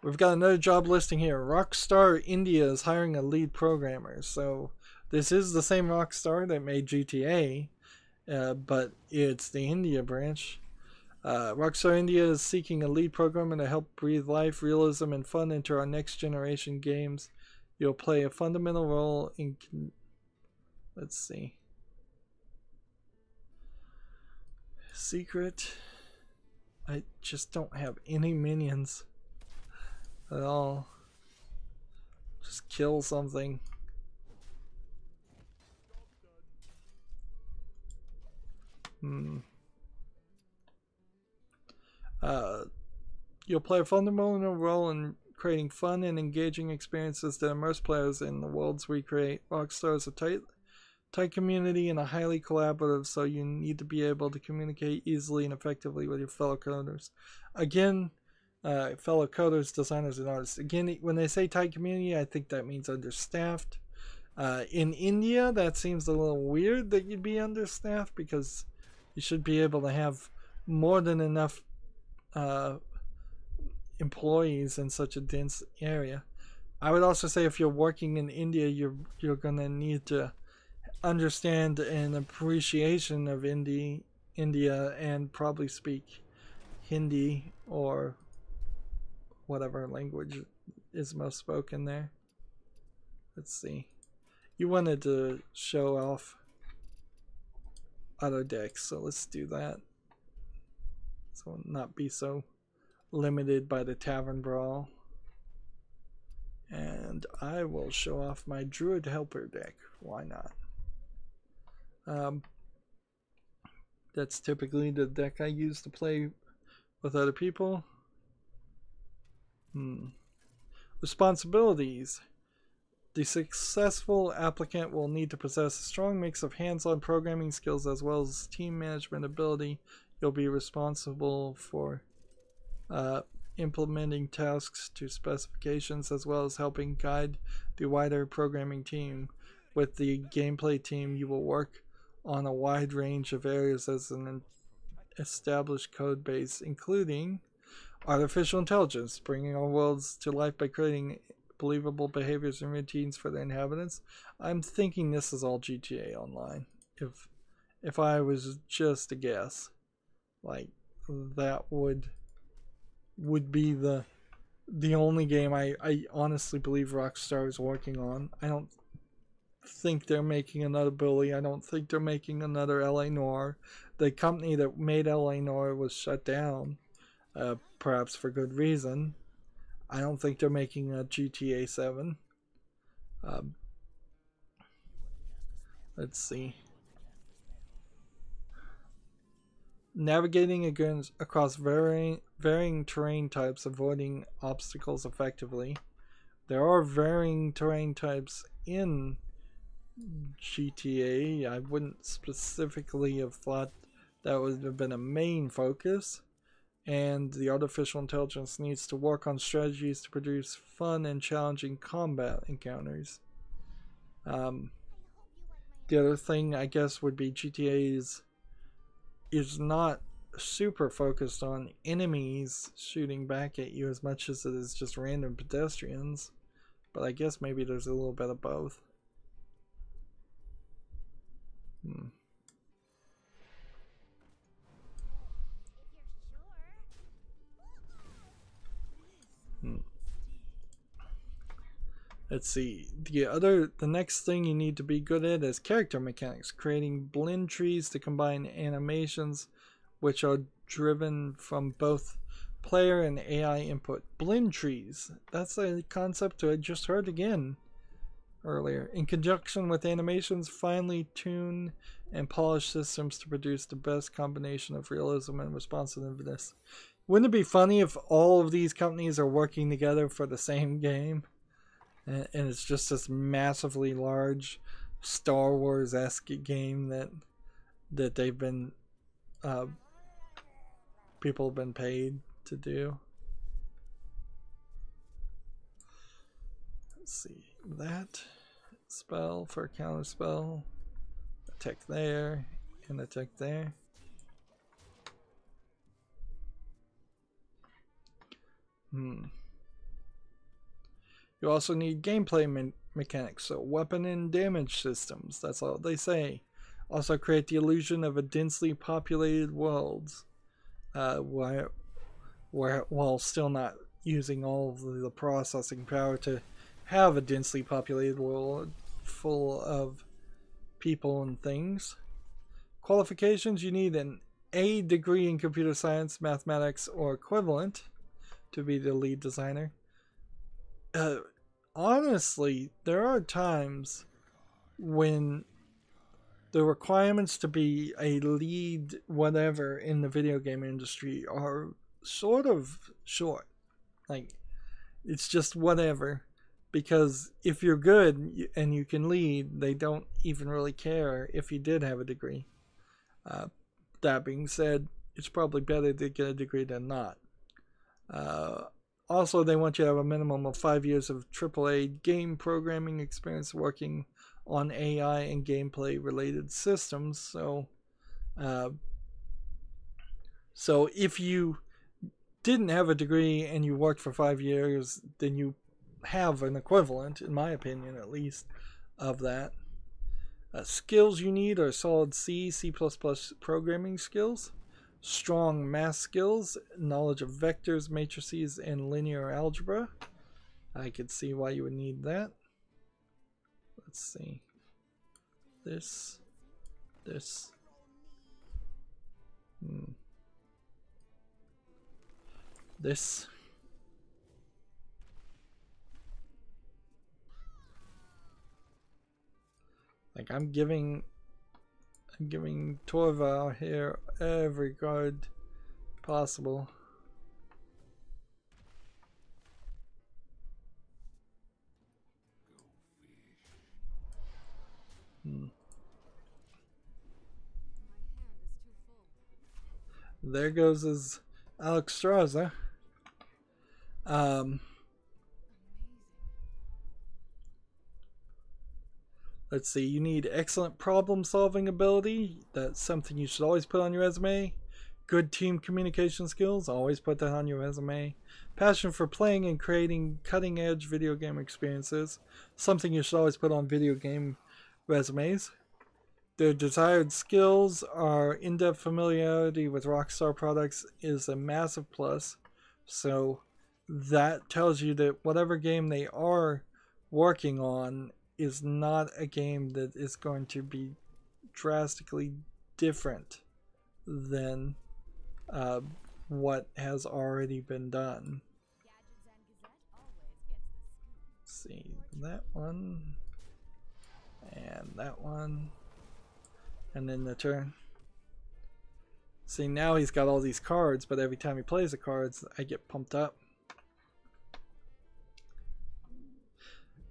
We've got another job listing here. Rockstar India is hiring a lead programmer. So this is the same Rockstar that made GTA, but it's the India branch. Rockstar India is seeking a lead programmer to help breathe life, realism, and fun into our next generation games. You'll play a fundamental role in... Let's see. Secret. I just don't have any minions at all. Just kill something. You'll play a fundamental role in creating fun and engaging experiences that immerse players in the worlds we create. Rockstar is a tight community and a highly collaborative, so you need to be able to communicate easily and effectively with your fellow coders. Again, fellow coders, designers, and artists. Again, when they say tight community, I think that means understaffed. In India, that seems a little weird that you'd be understaffed, because you should be able to have more than enough employees in such a dense area. I would also say if you're working in India, you're gonna need to understand an appreciation of India and probably speak Hindi or whatever language is most spoken there. Let's see. You wanted to show off auto decks, so let's do that. So not be so limited by the Tavern Brawl. And I will show off my Druid Helper deck. Why not? That's typically the deck I use to play with other people. Responsibilities. The successful applicant will need to possess a strong mix of hands-on programming skills as well as team management ability. You'll be responsible for implementing tasks to specifications as well as helping guide the wider programming team. With the gameplay team, you will work on a wide range of areas as an established code base, including artificial intelligence, bringing our worlds to life by creating believable behaviors and routines for the inhabitants. I'm thinking this is all GTA Online. If I was just to guess, like that would be the only game I honestly believe Rockstar is working on. I don't think they're making another Bully. I don't think they're making another LA Noire. The company that made LA Noire was shut down, perhaps for good reason. I don't think they're making a GTA 7. Let's see. Navigating across varying terrain types, avoiding obstacles effectively. There are varying terrain types in GTA. I wouldn't specifically have thought that would have been a main focus. And the artificial intelligence needs to work on strategies to produce fun and challenging combat encounters. The other thing I guess would be GTA is not super focused on enemies shooting back at you as much as it is just random pedestrians. But I guess maybe there's a little bit of both. Let's see. The next thing you need to be good at is character mechanics, creating blend trees to combine animations which are driven from both player and AI input. Blend trees. That's a concept I just heard again earlier. In conjunction with animations, finely tune and polish systems to produce the best combination of realism and responsiveness. Wouldn't it be funny if all of these companies are working together for the same game? And it's just this massively large Star Wars-esque game that they've been people have been paid to do. Let's see, that spell for a counter spell, attack there and attack there. You also need gameplay mechanics, so weapon and damage systems. That's all they say. Also create the illusion of a densely populated world, while still not using all of the processing power to have a densely populated world full of people and things. Qualifications: you need an A degree in computer science, mathematics, or equivalent to be the lead designer. Honestly, there are times when the requirements to be a lead whatever in the video game industry are sort of short. Like, it's just whatever. Because if you're good and you can lead, they don't even really care if you did have a degree. That being said, it's probably better to get a degree than not. Also, they want you to have a minimum of 5 years of AAA game programming experience working on AI and gameplay related systems. So if you didn't have a degree and you worked for 5 years, then you have an equivalent, in my opinion at least, of that. Skills you need are solid C, C++ programming skills, strong math skills, knowledge of vectors, matrices, and linear algebra. I could see why you would need that. Let's see. This. This. Like, I'm giving Torval here every card possible. There goes his Alex Straza. Let's see, you need excellent problem-solving ability. That's something you should always put on your resume. Good team communication skills, always put that on your resume. Passion for playing and creating cutting-edge video game experiences, something you should always put on video game resumes. Their desired skills are in-depth familiarity with Rockstar products is a massive plus. So that tells you that whatever game they are working on is not a game that is going to be drastically different than what has already been done. Let's see, that one and that one, and then the turn. See, now he's got all these cards, but every time he plays the cards, I get pumped up.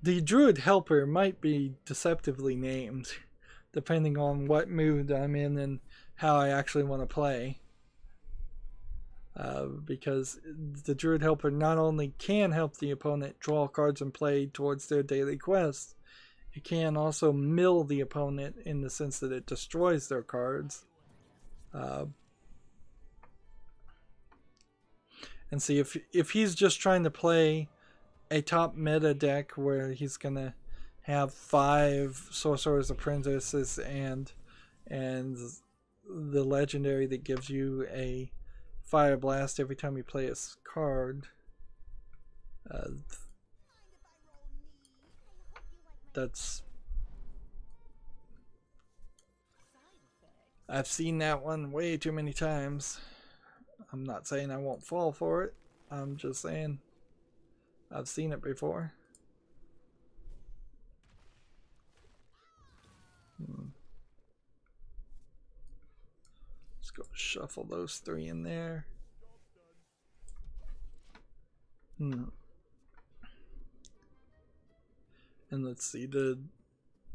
The Druid Helper might be deceptively named, depending on what mood I'm in and how I actually want to play. Because the Druid Helper not only can help the opponent draw cards and play towards their daily quests, it can also mill the opponent in the sense that it destroys their cards. And see, if he's just trying to play a top meta deck where he's gonna have 5 Sorcerer's Apprentices and the legendary that gives you a Fire Blast every time you play a card, I've seen that one way too many times. I'm not saying I won't fall for it. I'm just saying I've seen it before. Let's go shuffle those 3 in there. And let's see, the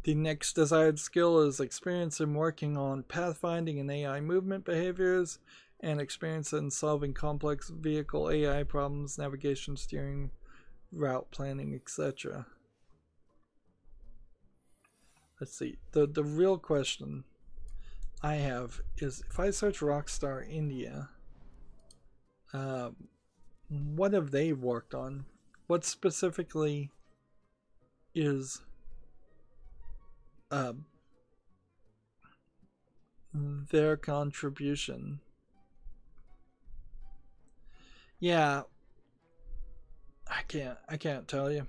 next desired skill is experience in working on pathfinding and AI movement behaviors, and experience in solving complex vehicle AI problems, navigation, steering, route planning, etc. Let's see, the real question I have is, if I search Rockstar India, what have they worked on? What specifically is their contribution? Yeah, I can't tell you.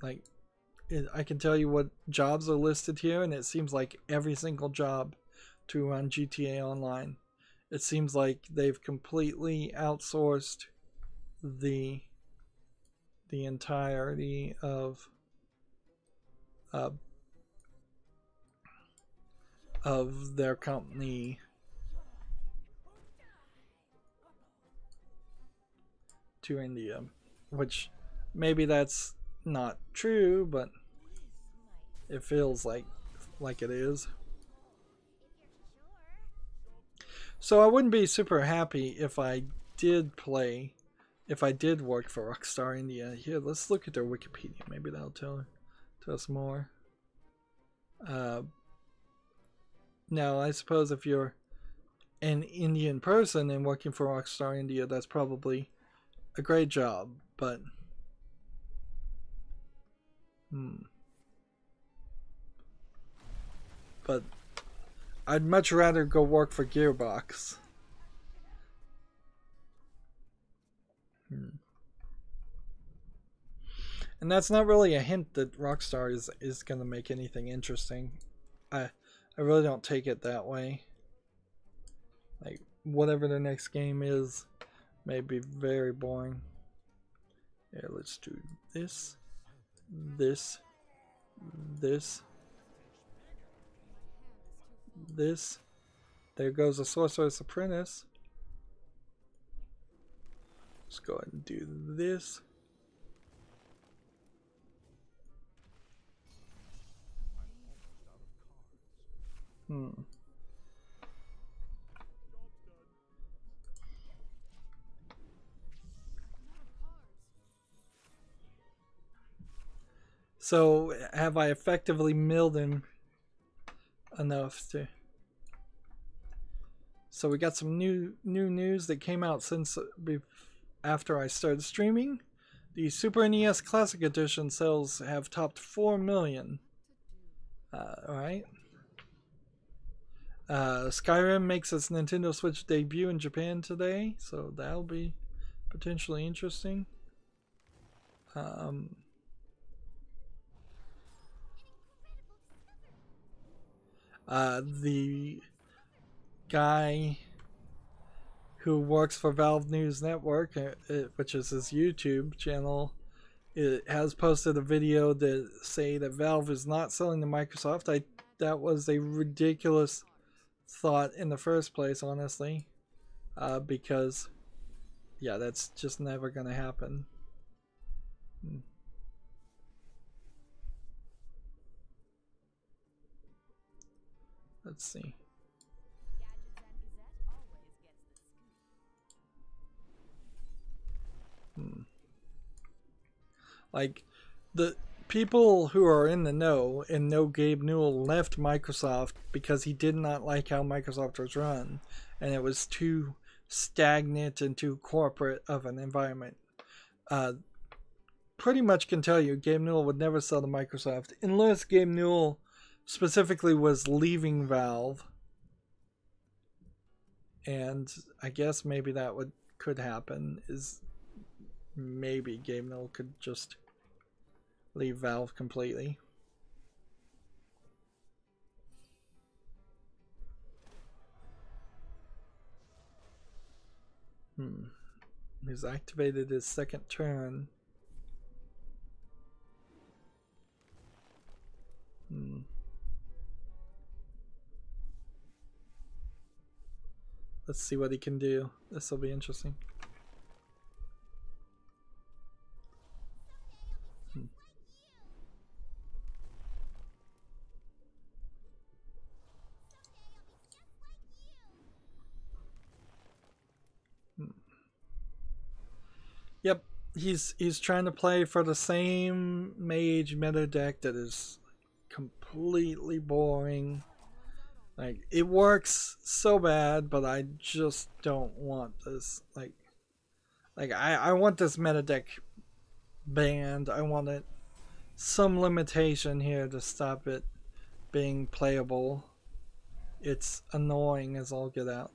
Like, I can tell you what jobs are listed here, and it seems like every single job to run GTA Online. It seems like they've completely outsourced the entirety of their company to India, which maybe that's not true, but it feels like it is. So I wouldn't be super happy if I did work for Rockstar India. Here, let's look at their Wikipedia. Maybe that'll tell us more. Now, I suppose if you're an Indian person and working for Rockstar India, that's probably a great job, but but I'd much rather go work for Gearbox. And that's not really a hint that Rockstar is going to make anything interesting. I really don't take it that way. Like, whatever the next game is may be very boring. Here, let's do this, this, this, this. There goes a Sorcerer's Apprentice. Let's go ahead and do this. So, have I effectively milled him enough to... So we got some new news that came out since after I started streaming. The Super NES Classic Edition sales have topped 4 million. Alright. Skyrim makes its Nintendo Switch debut in Japan today, so that'll be potentially interesting. The guy who works for Valve News Network, which is his YouTube channel, has posted a video that say that Valve is not selling to Microsoft. That was a ridiculous thought in the first place, honestly, because yeah, that's just never gonna happen. Let's see. Like, the people who are in the know and know Gabe Newell left Microsoft because he did not like how Microsoft was run, and it was too stagnant and too corporate of an environment. Pretty much can tell you Gabe Newell would never sell to Microsoft unless Gabe Newell specifically was leaving Valve. And I guess maybe that could happen, is maybe Gabe Newell could just leave Valve completely. He's activated his second turn. Let's see what he can do. This will be interesting. Yep, he's trying to play for the same mage meta deck that is completely boring. Like, it works so bad, but I just don't want this. Like I want this meta deck banned. I want it some limitation here to stop it being playable. It's annoying as all get out.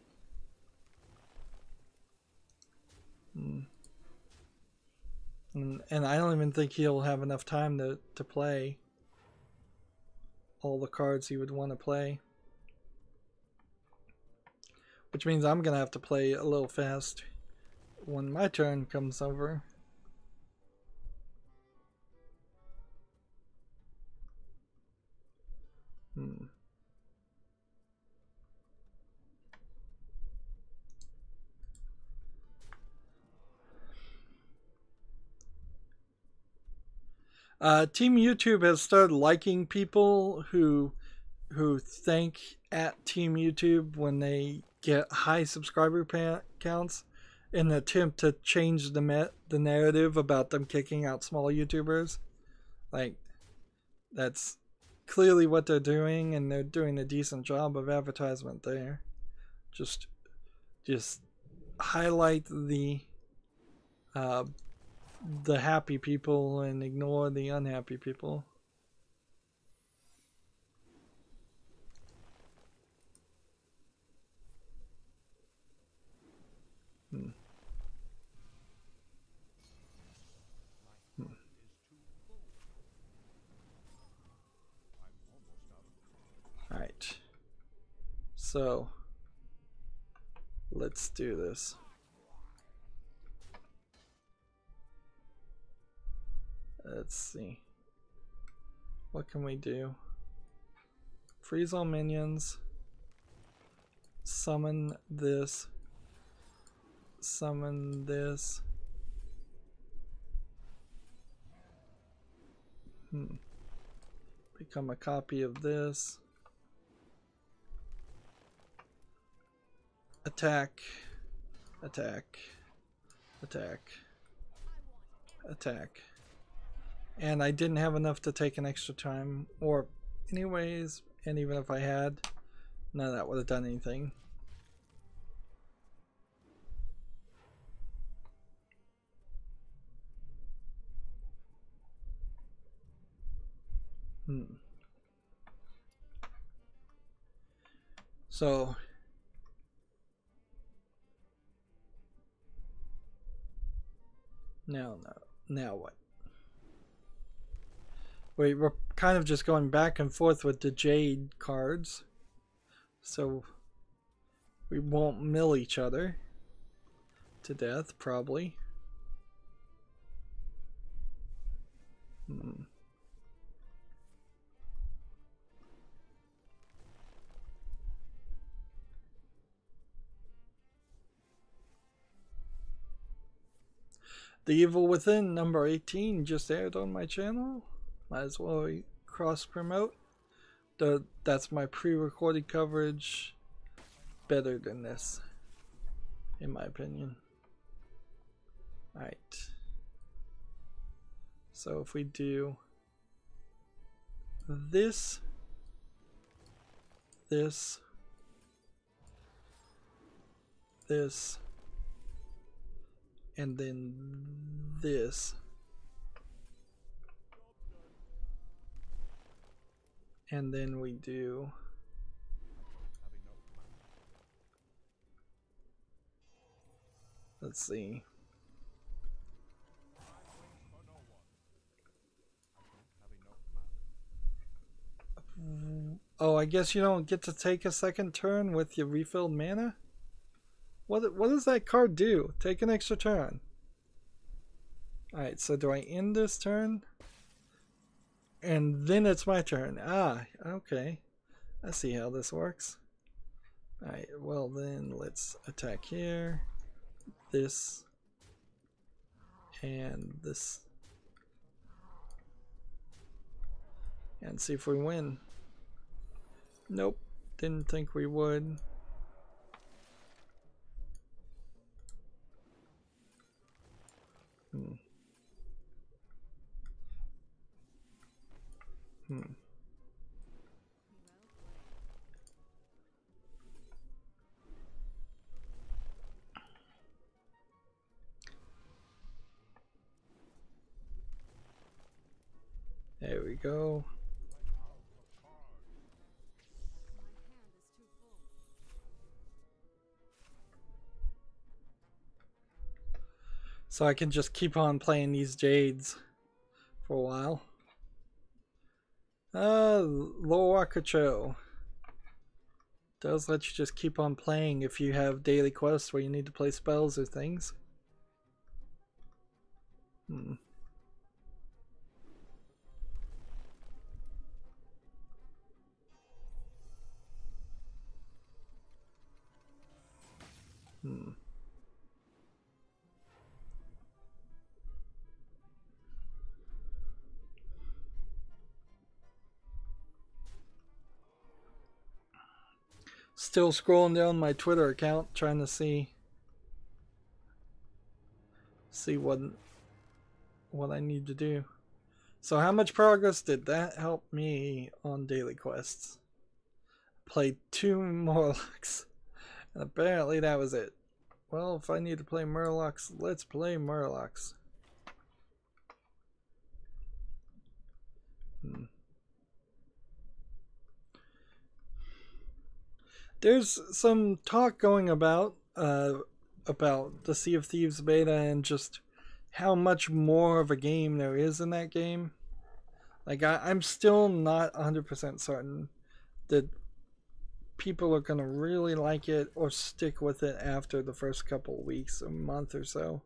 And I don't even think he'll have enough time to play all the cards he would want to play. Which means I'm going to have to play a little fast when my turn comes over. Team YouTube has started liking people who thank at Team YouTube when they get high subscriber counts in an attempt to change the narrative about them kicking out small YouTubers. Like, that's clearly what they're doing, and they're doing a decent job of advertisement there. Just highlight the happy people and ignore the unhappy people. Alright. So, let's do this. Let's see. What can we do? Freeze all minions. Summon this. Summon this. Become a copy of this. Attack. Attack. Attack. Attack. And I didn't have enough to take an extra time, or anyways, and even if I had, none of that would have done anything. So now what? We're kind of just going back and forth with the Jade cards, so we won't mill each other to death, probably. The Evil Within number 18 just aired on my channel. Might as well cross promote. That's my pre-recorded coverage. Better than this, in my opinion. Alright. So if we do this, this, this, and then this. And then we do let's see. Oh, I guess you don't get to take a second turn with your refilled mana? What does that card do? Take an extra turn. Alright, so do I end this turn? And then it's my turn. Ah, okay. I see how this works. Alright, well then let's attack here. This. And this. And see if we win. Nope, didn't think we would. There we go. So I can just keep on playing these Jades for a while. Loacacho does let you just keep on playing if you have daily quests where you need to play spells or things. Still scrolling down my Twitter account trying to see what I need to do. So how much progress did that help me on daily quests? Played 2 Murlocs. And apparently that was it. Well, if I need to play Murlocs, let's play Murlocs. There's some talk going about the Sea of Thieves beta and just how much more of a game there is in that game. Like, I'm still not 100% certain that people are going to really like it or stick with it after the first couple of weeks, a month or so.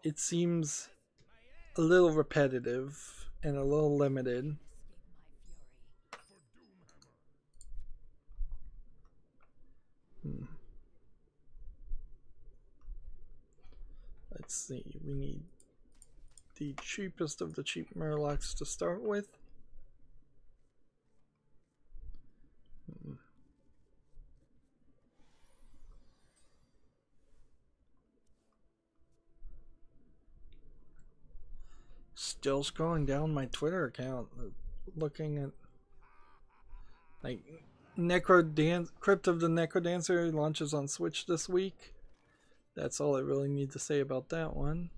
It seems a little repetitive and a little limited. Let's see, we need the cheapest of the cheap Murlocs to start with. Still scrolling down my Twitter account, looking at like Crypt of the Necrodancer launches on Switch this week. That's all I really need to say about that one.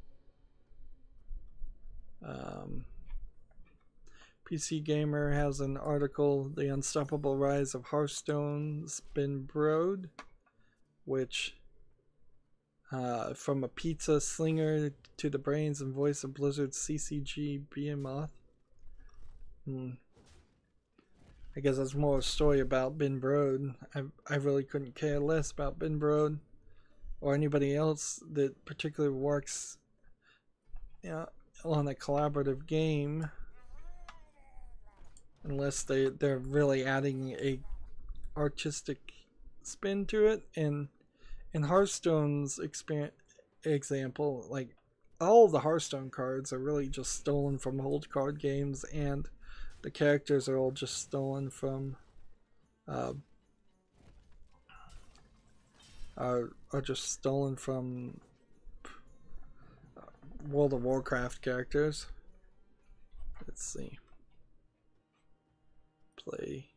PC Gamer has an article, The Unstoppable Rise of Hearthstone's been broed, which from a pizza slinger to the brains and voice of Blizzard's CCG Behemoth. I guess that's more a story about Ben Brode. I really couldn't care less about Ben Brode or anybody else that particularly works on a collaborative game, unless they're really adding a artistic spin to it. And in Hearthstone's example, like, all the Hearthstone cards are really just stolen from old card games, and the characters are all just stolen from are just stolen from World of Warcraft characters. Let's see. play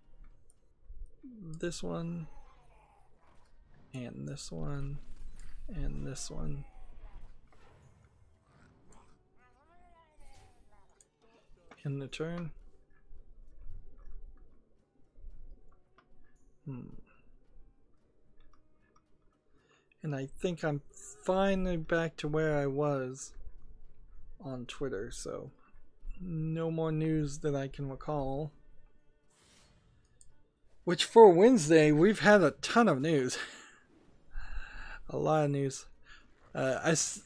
this one, and this one, and this one. In the turn. And I think I'm finally back to where I was on Twitter, so no more news that I can recall. Which for Wednesday, we've had a ton of news. A lot of news.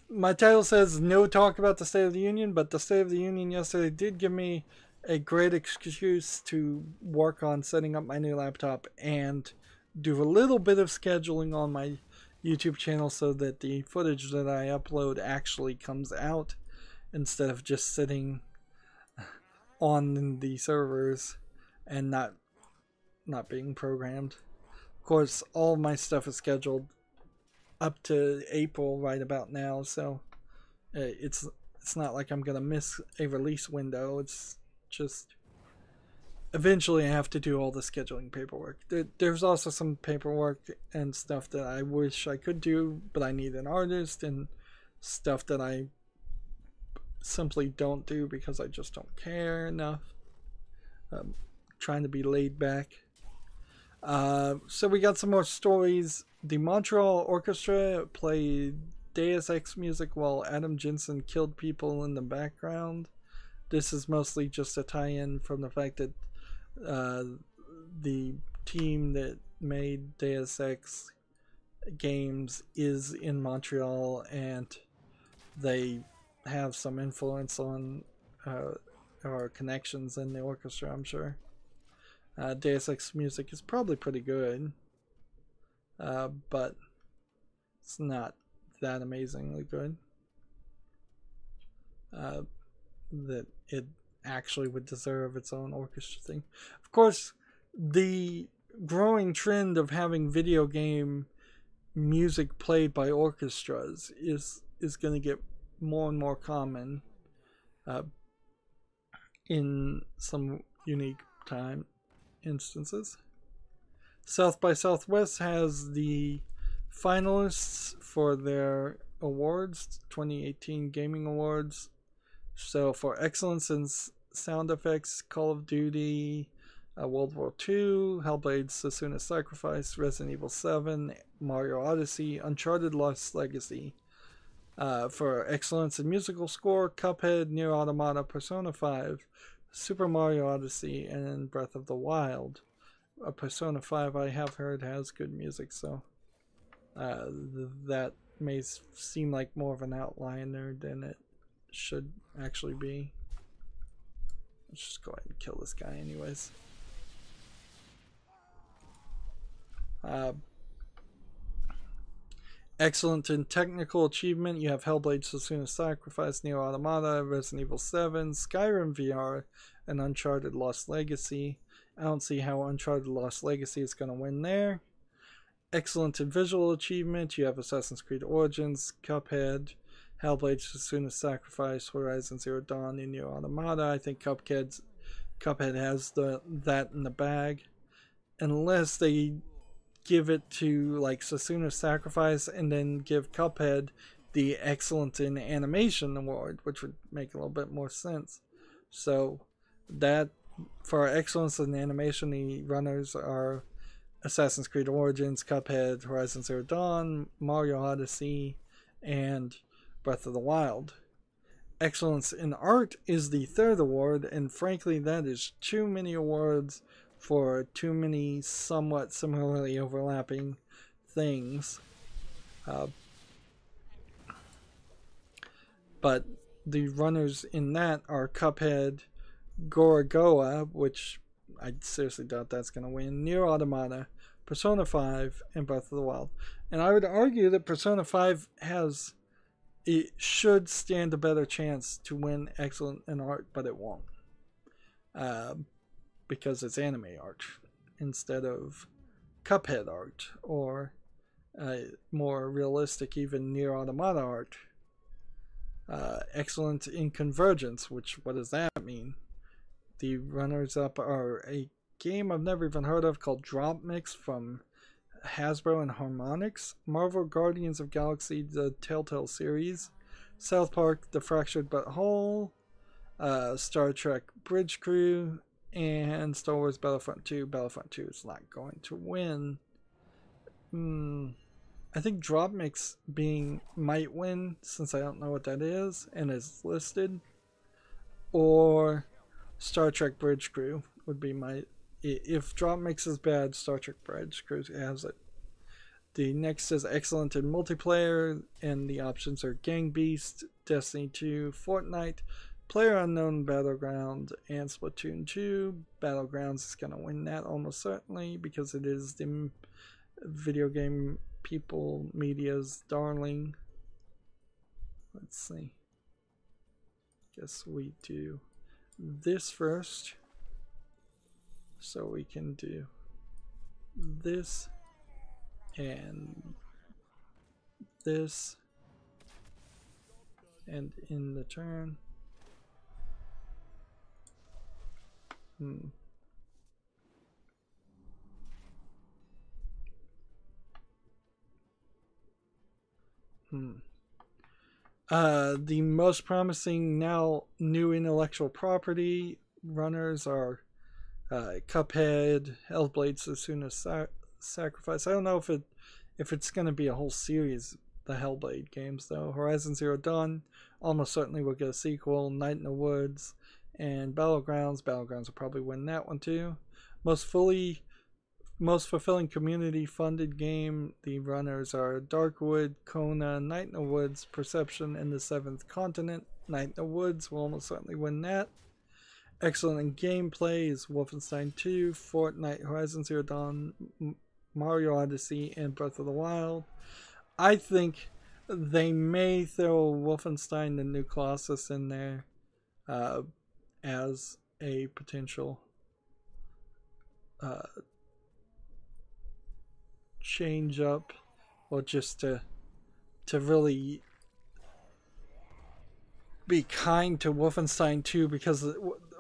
My title says no talk about the State of the Union, but the State of the Union yesterday did give me a great excuse to work on setting up my new laptop and do a little bit of scheduling on my YouTube channel so that the footage that I upload actually comes out instead of just sitting on the servers and not being programmed. Of course, all of my stuff is scheduled up to April right about now, so it's not like I'm gonna miss a release window. It's just eventually I have to do all the scheduling paperwork. There's also some paperwork and stuff that I wish I could do, but I need an artist, and stuff that I simply don't do because I just don't care enough. Trying to be laid back. So we got some more stories. The Montreal Orchestra played Deus Ex music while Adam Jensen killed people in the background. This is mostly just a tie-in from the fact that the team that made Deus Ex games is in Montreal, and they have some influence on our connections in the orchestra, I'm sure. Deus Ex music is probably pretty good, but it's not that amazingly good that it actually would deserve its own orchestra thing. Of course, the growing trend of having video game music played by orchestras is going to get more and more common in some unique time instances. South by Southwest has the finalists for their awards, 2018 Gaming Awards. So for excellence in sound effects, Call of Duty, World War II, Hellblade: Sesuna's Sacrifice, Resident Evil 7, Mario Odyssey, Uncharted: Lost Legacy. For excellence in musical score, Cuphead, Nier Automata, Persona 5, Super Mario Odyssey, and Breath of the Wild. Persona 5 I have heard has good music, so that may seem like more of an outliner than it should actually be. Let's just go ahead and kill this guy anyways. Excellent in technical achievement, you have Hellblade: Sesuna's Sacrifice, Nier Automata, Resident Evil 7, Skyrim VR, and Uncharted: Lost Legacy. I don't see how Uncharted: Lost Legacy is going to win there. Excellent in visual achievement, you have Assassin's Creed Origins, Cuphead, Hellblade: Sesuna's Sacrifice, Horizon Zero Dawn, and Nier Automata. I think Cuphead has that in the bag, unless they give it to like Sesuna's Sacrifice and then give Cuphead the Excellent in Animation award, which would make a little bit more sense. So that for excellence in animation, the runners are Assassin's Creed Origins, Cuphead, Horizon Zero Dawn, Mario Odyssey, and Breath of the Wild. Excellence in art is the third award, and frankly that is too many awards for too many somewhat similarly overlapping things. But the runners in that are Cuphead, Gorogoa, which I seriously doubt that's going to win, Nier Automata, Persona 5, and Breath of the Wild. And I would argue that Persona 5 should stand a better chance to win Excellent in art, but it won't. Because it's anime art instead of Cuphead art, or more realistic even Nier Automata art. Excellent in convergence, which what does that mean? The runners up are a game I've never even heard of called Drop Mix from Hasbro and Harmonix. Marvel Guardians of Galaxy, the Telltale series. South Park, The Fractured But Whole. Star Trek Bridge Crew. And Star Wars Battlefront 2. Battlefront 2 is not going to win. I think Drop Mix might win, since I don't know what that is and is listed. Or Star Trek Bridge Crew would be my... If Drop Mix is bad, Star Trek Bridge Crew has it. The next is excellent in multiplayer, and the options are Gang Beast, Destiny 2, Fortnite, PlayerUnknown Battleground, and Splatoon 2. Battlegrounds is going to win that almost certainly, because it is the video game people media's darling. Let's see. Guess we do this first, so we can do this and this, and in the turn. The most promising now new intellectual property runners are Cuphead, Hellblade: Sesuna's Sacrifice. I don't know if it's going to be a whole series, the Hellblade games though. Horizon Zero Dawn almost certainly will get a sequel. Night in the Woods and Battlegrounds. Battlegrounds will probably win that one too. Most fulfilling community funded game, the runners are Darkwood, Kona, Night in the Woods, Perception, and the Seventh Continent. Night in the Woods will almost certainly win that. Excellent in gameplay is Wolfenstein 2, Fortnite, Horizon Zero Dawn, Mario Odyssey, and Breath of the Wild. I think they may throw Wolfenstein: The New Colossus in there as a potential change up, or just to really be kind to Wolfenstein 2, because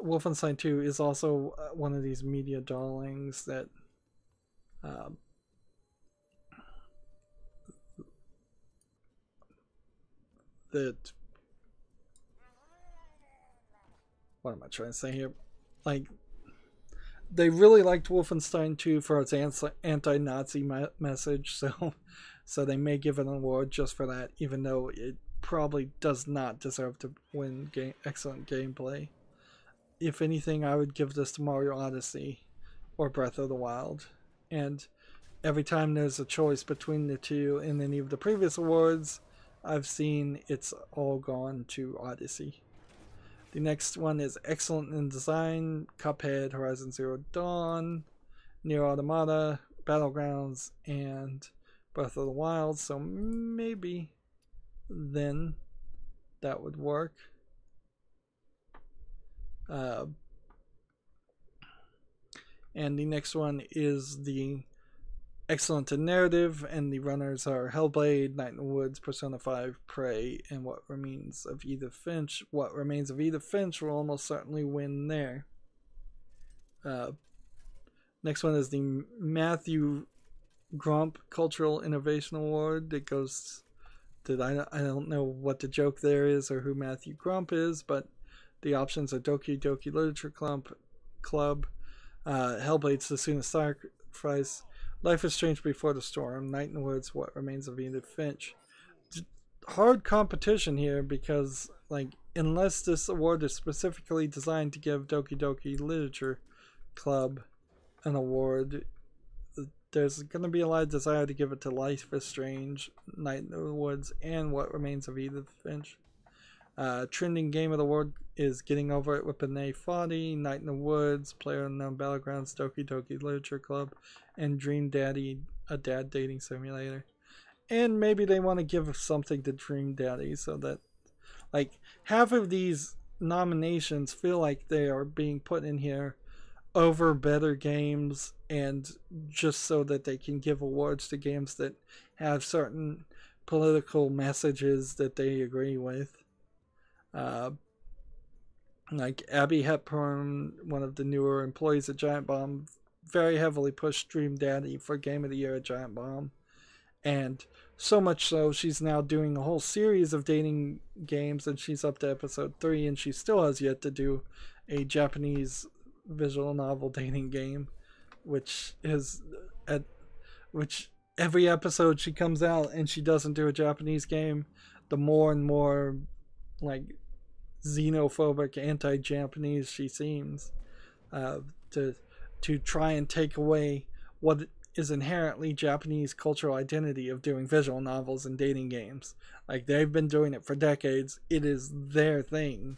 Wolfenstein 2 is also one of these media darlings that what am I trying to say here? Like, they really liked Wolfenstein 2 for its anti-Nazi message, so they may give it an award just for that, even though it probably does not deserve to win excellent gameplay. If anything, I would give this to Mario Odyssey or Breath of the Wild. And every time there's a choice between the two in any of the previous awards I've seen, it's all gone to Odyssey. The next one is excellent in design: Cuphead, Horizon Zero Dawn, Nier Automata, Battlegrounds, and Breath of the Wild. So maybe then that would work. And the next one is the excellent in narrative, and the runners are Hellblade, Night in the Woods, Persona 5, Prey, and What Remains of Edith Finch. What Remains of Edith Finch will almost certainly win there. Next one is the Matthew Grump Cultural Innovation Award. That goes to, I don't know what the joke there is or who Matthew Grump is, but the options are Doki Doki Literature Club, Hellblade: Sesuna's Sacrifice, Life is Strange Before the Storm, Night in the Woods, What Remains of Edith Finch. Hard competition here, because, like, unless this award is specifically designed to give Doki Doki Literature Club an award, there's going to be a lot of desire to give it to Life is Strange, Night in the Woods, and What Remains of Edith Finch. Trending Game of the Award is Getting Over It with Benet Foddy, Night in the Woods, PlayerUnknown Battlegrounds, Doki Doki Literature Club, and Dream Daddy, a dad dating simulator. And maybe they want to give something to Dream Daddy, so that, like, half of these nominations feel like they are being put in here over better games, and just so that they can give awards to games that have certain political messages that they agree with. Like Abby Hepburn, one of the newer employees at Giant Bomb, very heavily pushed Dream Daddy for Game of the Year at Giant Bomb. And so much so, she's now doing a whole series of dating games, and she's up to episode 3, and she still has yet to do a Japanese visual novel dating game, which is at which every episode she comes out and she doesn't do a Japanese game, the more and more like xenophobic, anti-Japanese she seems, to try and take away what is inherently Japanese cultural identity of doing visual novels and dating games. Like, they've been doing it for decades. It is their thing.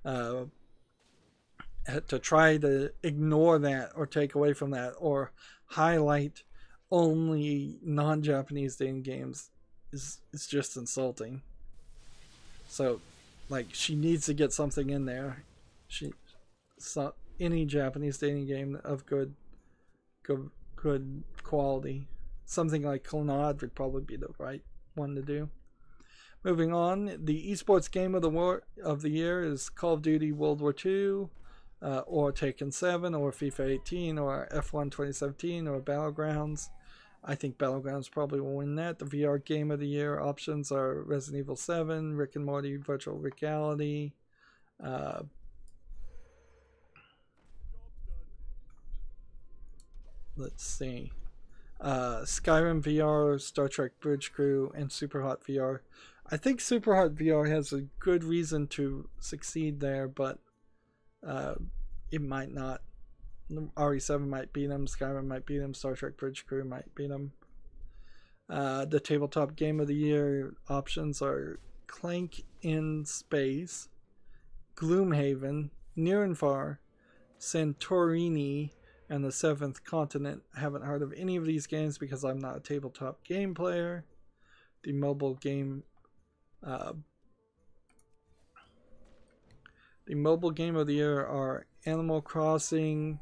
To try to ignore that or take away from that or highlight only non-Japanese dating games is just insulting. So, like, she needs to get something in there. Any Japanese dating game of good quality. Something like Clannad would probably be the right one to do. Moving on, the esports game of the year is Call of Duty World War II, or Taken 7, or FIFA 18, or F1 2017, or Battlegrounds. I think Battlegrounds probably will win that. The VR game of the year options are Resident Evil 7, Rick and Morty Virtual Reality, let's see, Skyrim VR, Star Trek Bridge Crew, and Superhot VR. I think Superhot VR has a good reason to succeed there, but it might not. RE7 might beat them, Skyrim might beat them, Star Trek Bridge Crew might beat them. The tabletop game of the year options are Clank in Space, Gloomhaven, Near and Far, Santorini, and The Seventh Continent. I haven't heard of any of these games because I'm not a tabletop game player. The mobile game of the year are Animal Crossing,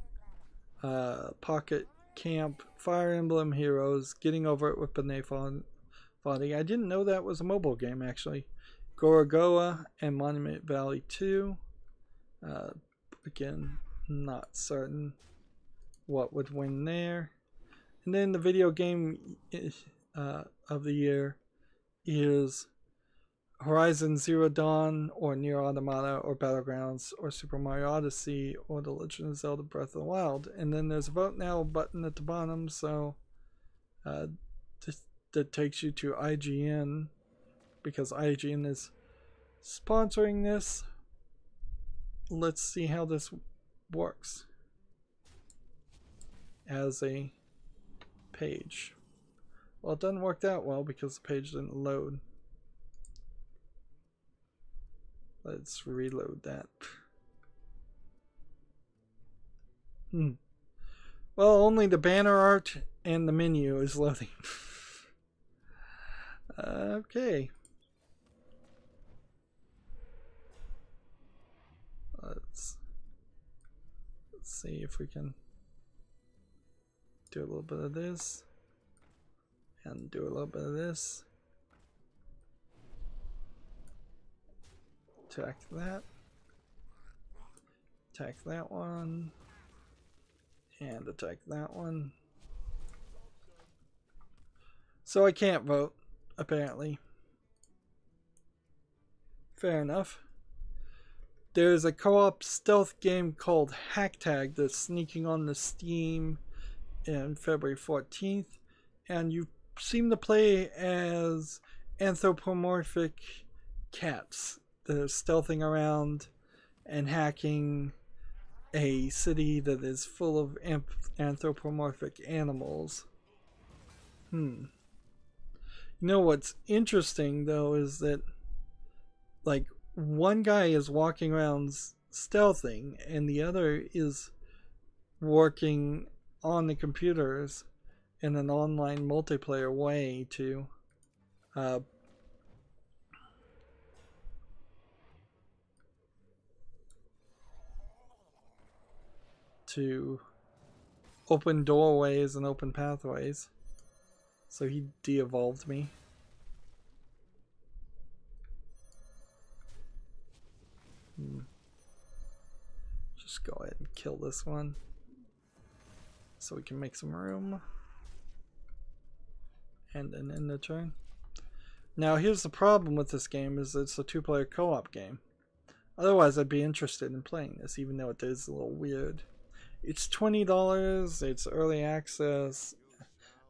Pocket Camp, Fire Emblem Heroes, Getting Over It with Bene Foddy. I didn't know that was a mobile game, actually. Gorogoa and Monument Valley 2. Again, not certain what would win there. And then the video game of the year is Horizon Zero Dawn, or Nier Automata, or Battlegrounds, or Super Mario Odyssey, or The Legend of Zelda Breath of the Wild. And then there's a Vote Now button at the bottom, so that takes you to IGN, because IGN is sponsoring this. Let's see how this works as a page. Well, it doesn't work that well because the page didn't load. Let's reload that. Well, only the banner art and the menu is loading. Okay. Let's see if we can do a little bit of this and do a little bit of this. Attack that. Attack that one. And attack that one. So I can't vote, apparently. Fair enough. There's a co-op stealth game called Hack Tag that's sneaking on the Steam in February 14th. And you seem to play as anthropomorphic cats that are stealthing around and hacking a city that is full of anthropomorphic animals. You know what's interesting though is that, like, one guy is walking around stealthing and the other is working on the computers in an online multiplayer way to open doorways and open pathways. So he de-evolved me. Just go ahead and kill this one so we can make some room. And then end the turn. Now here's the problem with this game is it's a 2-player co-op game. Otherwise I'd be interested in playing this, even though it is a little weird. It's $20, it's early access.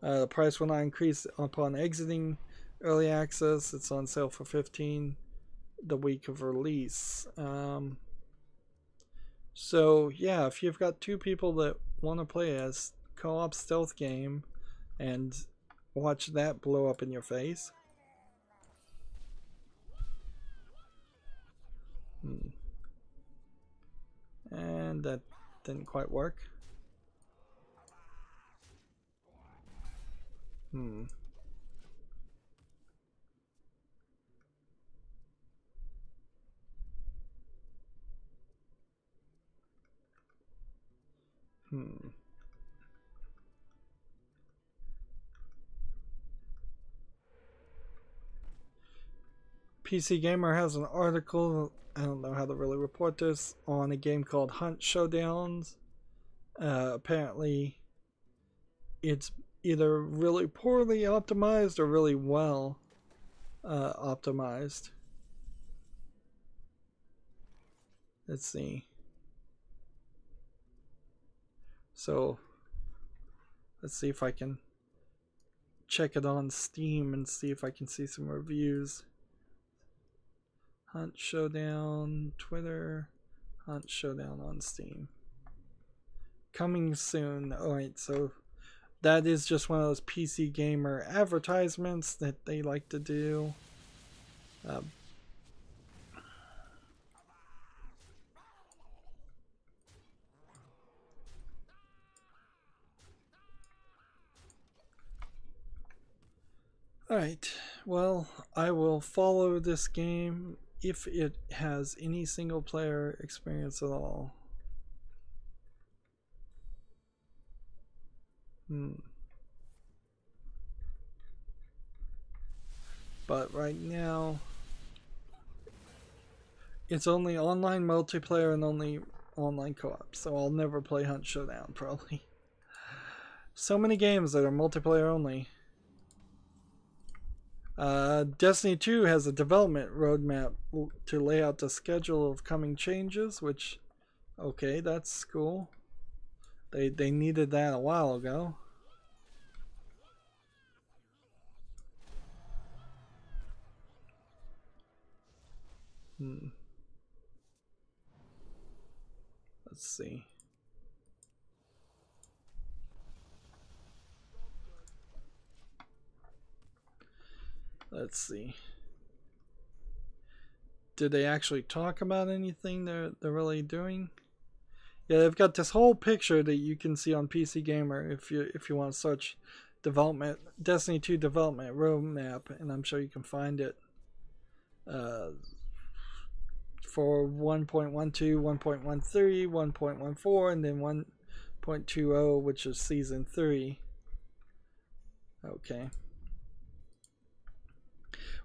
The price will not increase upon exiting early access. It's on sale for $15 the week of release. So yeah, if you've got 2 people that want to play a co-op stealth game and watch that blow up in your face. And that didn't quite work. PC Gamer has an article, I don't know how to really report this, on a game called Hunt Showdowns. Apparently it's either really poorly optimized or really well optimized. Let's see. So let's see if I can check it on Steam and see if I can see some reviews. Hunt Showdown, Twitter, Hunt Showdown on Steam. Coming soon. Alright, so that is just one of those PC Gamer advertisements that they like to do. Alright, well, I will follow this game if it has any single player experience at all. But right now, it's only online multiplayer and only online co-op, so I'll never play Hunt Showdown, probably. So many games that are multiplayer only. Destiny 2 has a development roadmap to lay out the schedule of coming changes, which, okay, that's cool. They needed that a while ago. Let's see. Let's see. Did they actually talk about anything they're really doing? Yeah, they've got this whole picture that you can see on PC Gamer if you want to search development Destiny 2 development roadmap, and I'm sure you can find it for 1.12, 1.13, 1.14, and then 1.20, which is season 3. Okay.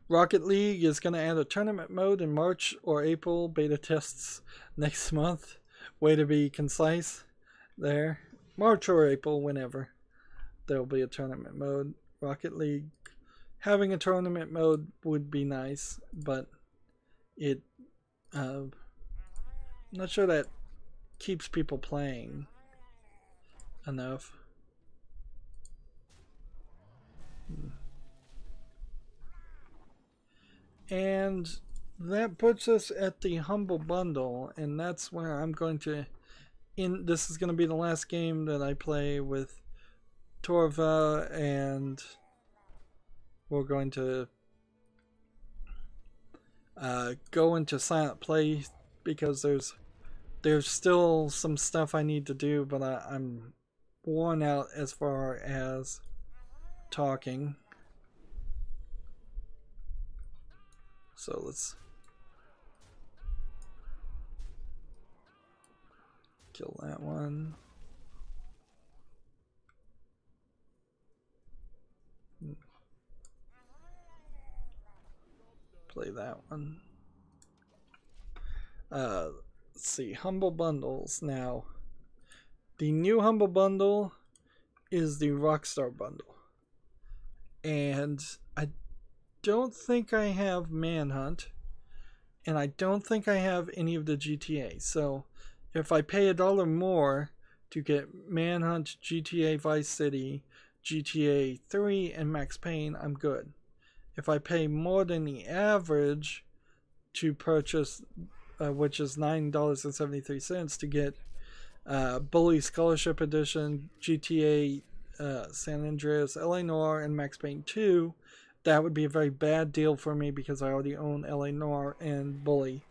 Rocket League is going to add a tournament mode in March or April. Beta tests next month. Way to be concise there. March or April, whenever. There'll be a tournament mode. Rocket League. Having a tournament mode would be nice, but it... I'm not sure that keeps people playing enough. And that puts us at the Humble Bundle, and that's where I'm going to this is going to be the last game that I play with Torva, and we're going to go into Silent Play because there's still some stuff I need to do, but I'm worn out as far as talking. So let's kill that one. Play that one. let's see, Humble Bundles now. The new Humble Bundle is the Rockstar Bundle. And I don't think I have Manhunt. And I don't think I have any of the GTA. So if I pay $1 more to get Manhunt, GTA Vice City, GTA 3, and Max Payne, I'm good. If I pay more than the average to purchase, which is $9.73 to get Bully Scholarship Edition, GTA San Andreas, LA Noire, and Max Payne 2, that would be a very bad deal for me because I already own LA Noire and Bully.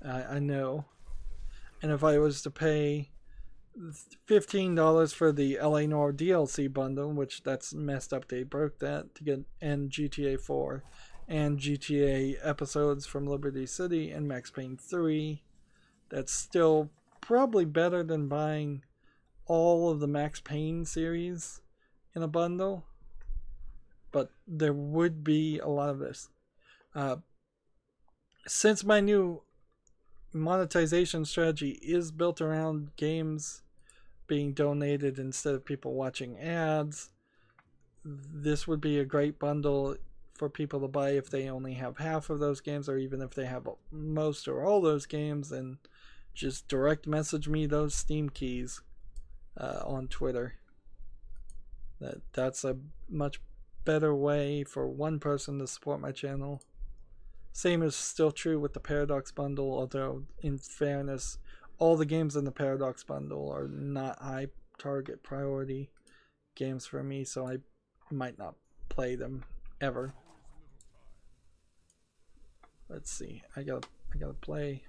I know. And if I was to pay $15 for the LA Noire DLC bundle, which that's messed up, they broke that, to get GTA 4 and GTA episodes from Liberty City and Max Payne 3, that's still probably better than buying all of the Max Payne series in a bundle. But there would be a lot of this. Since my new monetization strategy is built around games being donated instead of people watching ads, this would be a great bundle for people to buy if they only have half of those games, or even if they have most or all those games, and just direct message me those Steam keys on Twitter. That's a much better way for one person to support my channel. Same is still true with the Paradox bundle, although in fairness, all the games in the Paradox bundle are not high target priority games for me, so I might not play them ever. Let's see. I gotta play.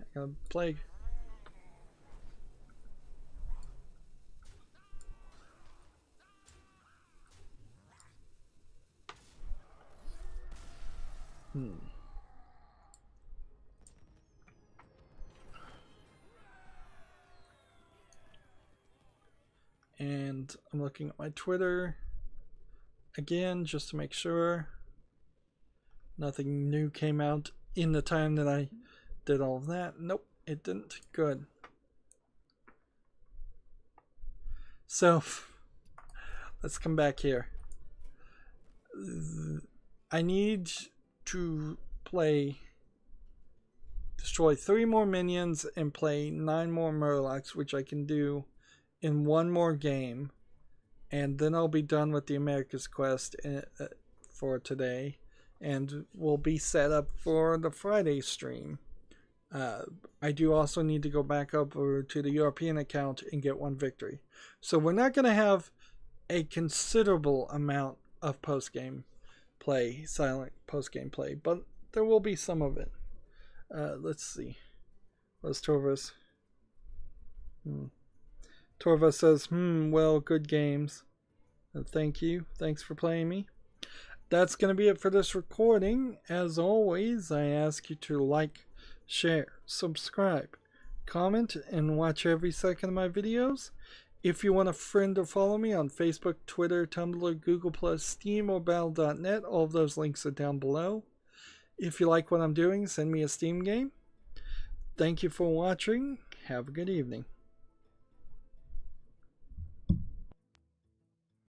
And I'm looking at my Twitter again just to make sure nothing new came out in the time that I did all of that. Nope, it didn't. Good. So let's come back here. I need to destroy 3 more minions and play 9 more Murlocs, which I can do in 1 more game, and then I'll be done with the America's Quest for today, and we'll be set up for the Friday stream. I do also need to go back over to the European account and get 1 victory. So we're not going to have a considerable amount of post-game play, silent post-game play, but there will be some of it. Let's see. What's Torvus? Torva says, well, good games. Thank you. Thanks for playing me. That's going to be it for this recording. As always, I ask you to like, share, subscribe, comment, and watch every second of my videos. If you want to friend or follow me on Facebook, Twitter, Tumblr, Google+, Steam, or Battle.net, all of those links are down below. If you like what I'm doing, send me a Steam game. Thank you for watching. Have a good evening.